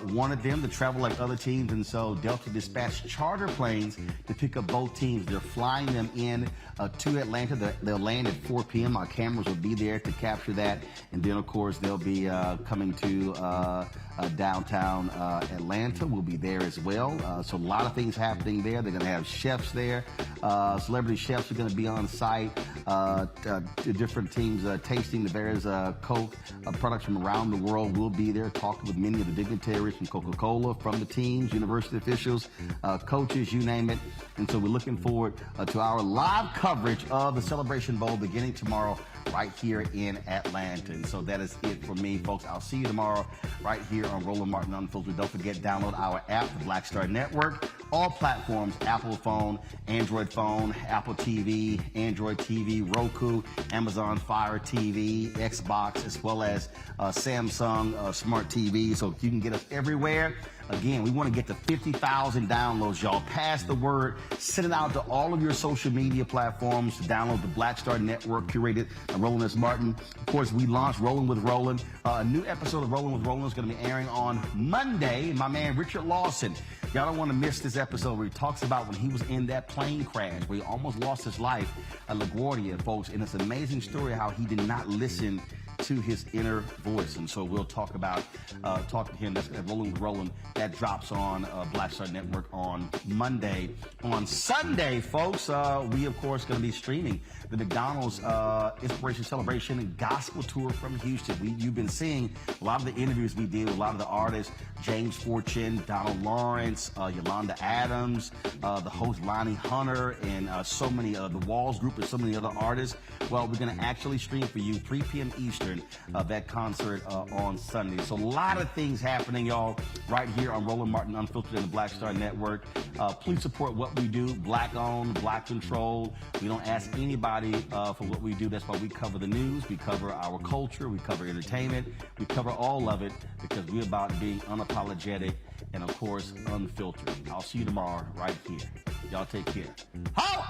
[SPEAKER 4] wanted them to travel like other teams, and so Delta dispatched charter planes to pick up both teams. They're flying them in to Atlanta. They'll land at 4 p.m. Our cameras will be there to capture that, and then, of course, they'll be coming to downtown Atlanta. We'll be there as well. So a lot of things happening there. They're going to have chefs there. Celebrity chefs are going to be on site. Different teams tasting the various Coke products from around the world. Will be there talking with many of the dignitaries from Coca-Cola, from the teams, university officials, coaches, you name it. And so we're looking forward to our live coverage of the Celebration Bowl beginning tomorrow right here in Atlanta. And so that is it for me, folks. I'll see you tomorrow right here on Roland Martin Unfiltered. Don't forget, download our app, the Black Star Network. All platforms, Apple phone, Android phone, Apple TV, Android TV, Roku, Amazon Fire TV, Xbox, as well as Samsung Smart TV. So you can get us everywhere. Again, we want to get to 50,000 downloads, y'all. Pass the word. Send it out to all of your social media platforms to download the Black Star Network, curated by Roland S. Martin. Of course, we launched Rolling with Roland. A new episode of Rolling with Roland is going to be airing on Monday. My man, Richard Lawson. Y'all don't want to miss this episode where he talks about when he was in that plane crash, where he almost lost his life at LaGuardia, folks. And it's an amazing story how he did not listen to his inner voice. And so we'll talk to him. That's Rolling with Roland. That drops on Black Star Network on Monday. On Sunday, folks, we, of course, going to be streaming the McDonald's Inspiration Celebration and Gospel Tour from Houston. You've been seeing a lot of the interviews we did with a lot of the artists, James Fortune, Donald Lawrence, Yolanda Adams, the host Lonnie Hunter, and so many of the Walls Group and so many other artists. Well, we're going to actually stream for you 3 p.m. Eastern that concert on Sunday. So a lot of things happening, y'all, right here on Roland Martin Unfiltered and the Black Star Network. Please support what we do. Black owned, Black controlled. We don't ask anybody for what we do. That's why we cover the news. We cover our culture. We cover entertainment. We cover all of it because we're about being unapologetic and, of course, unfiltered. I'll see you tomorrow right here. Y'all take care. Ho!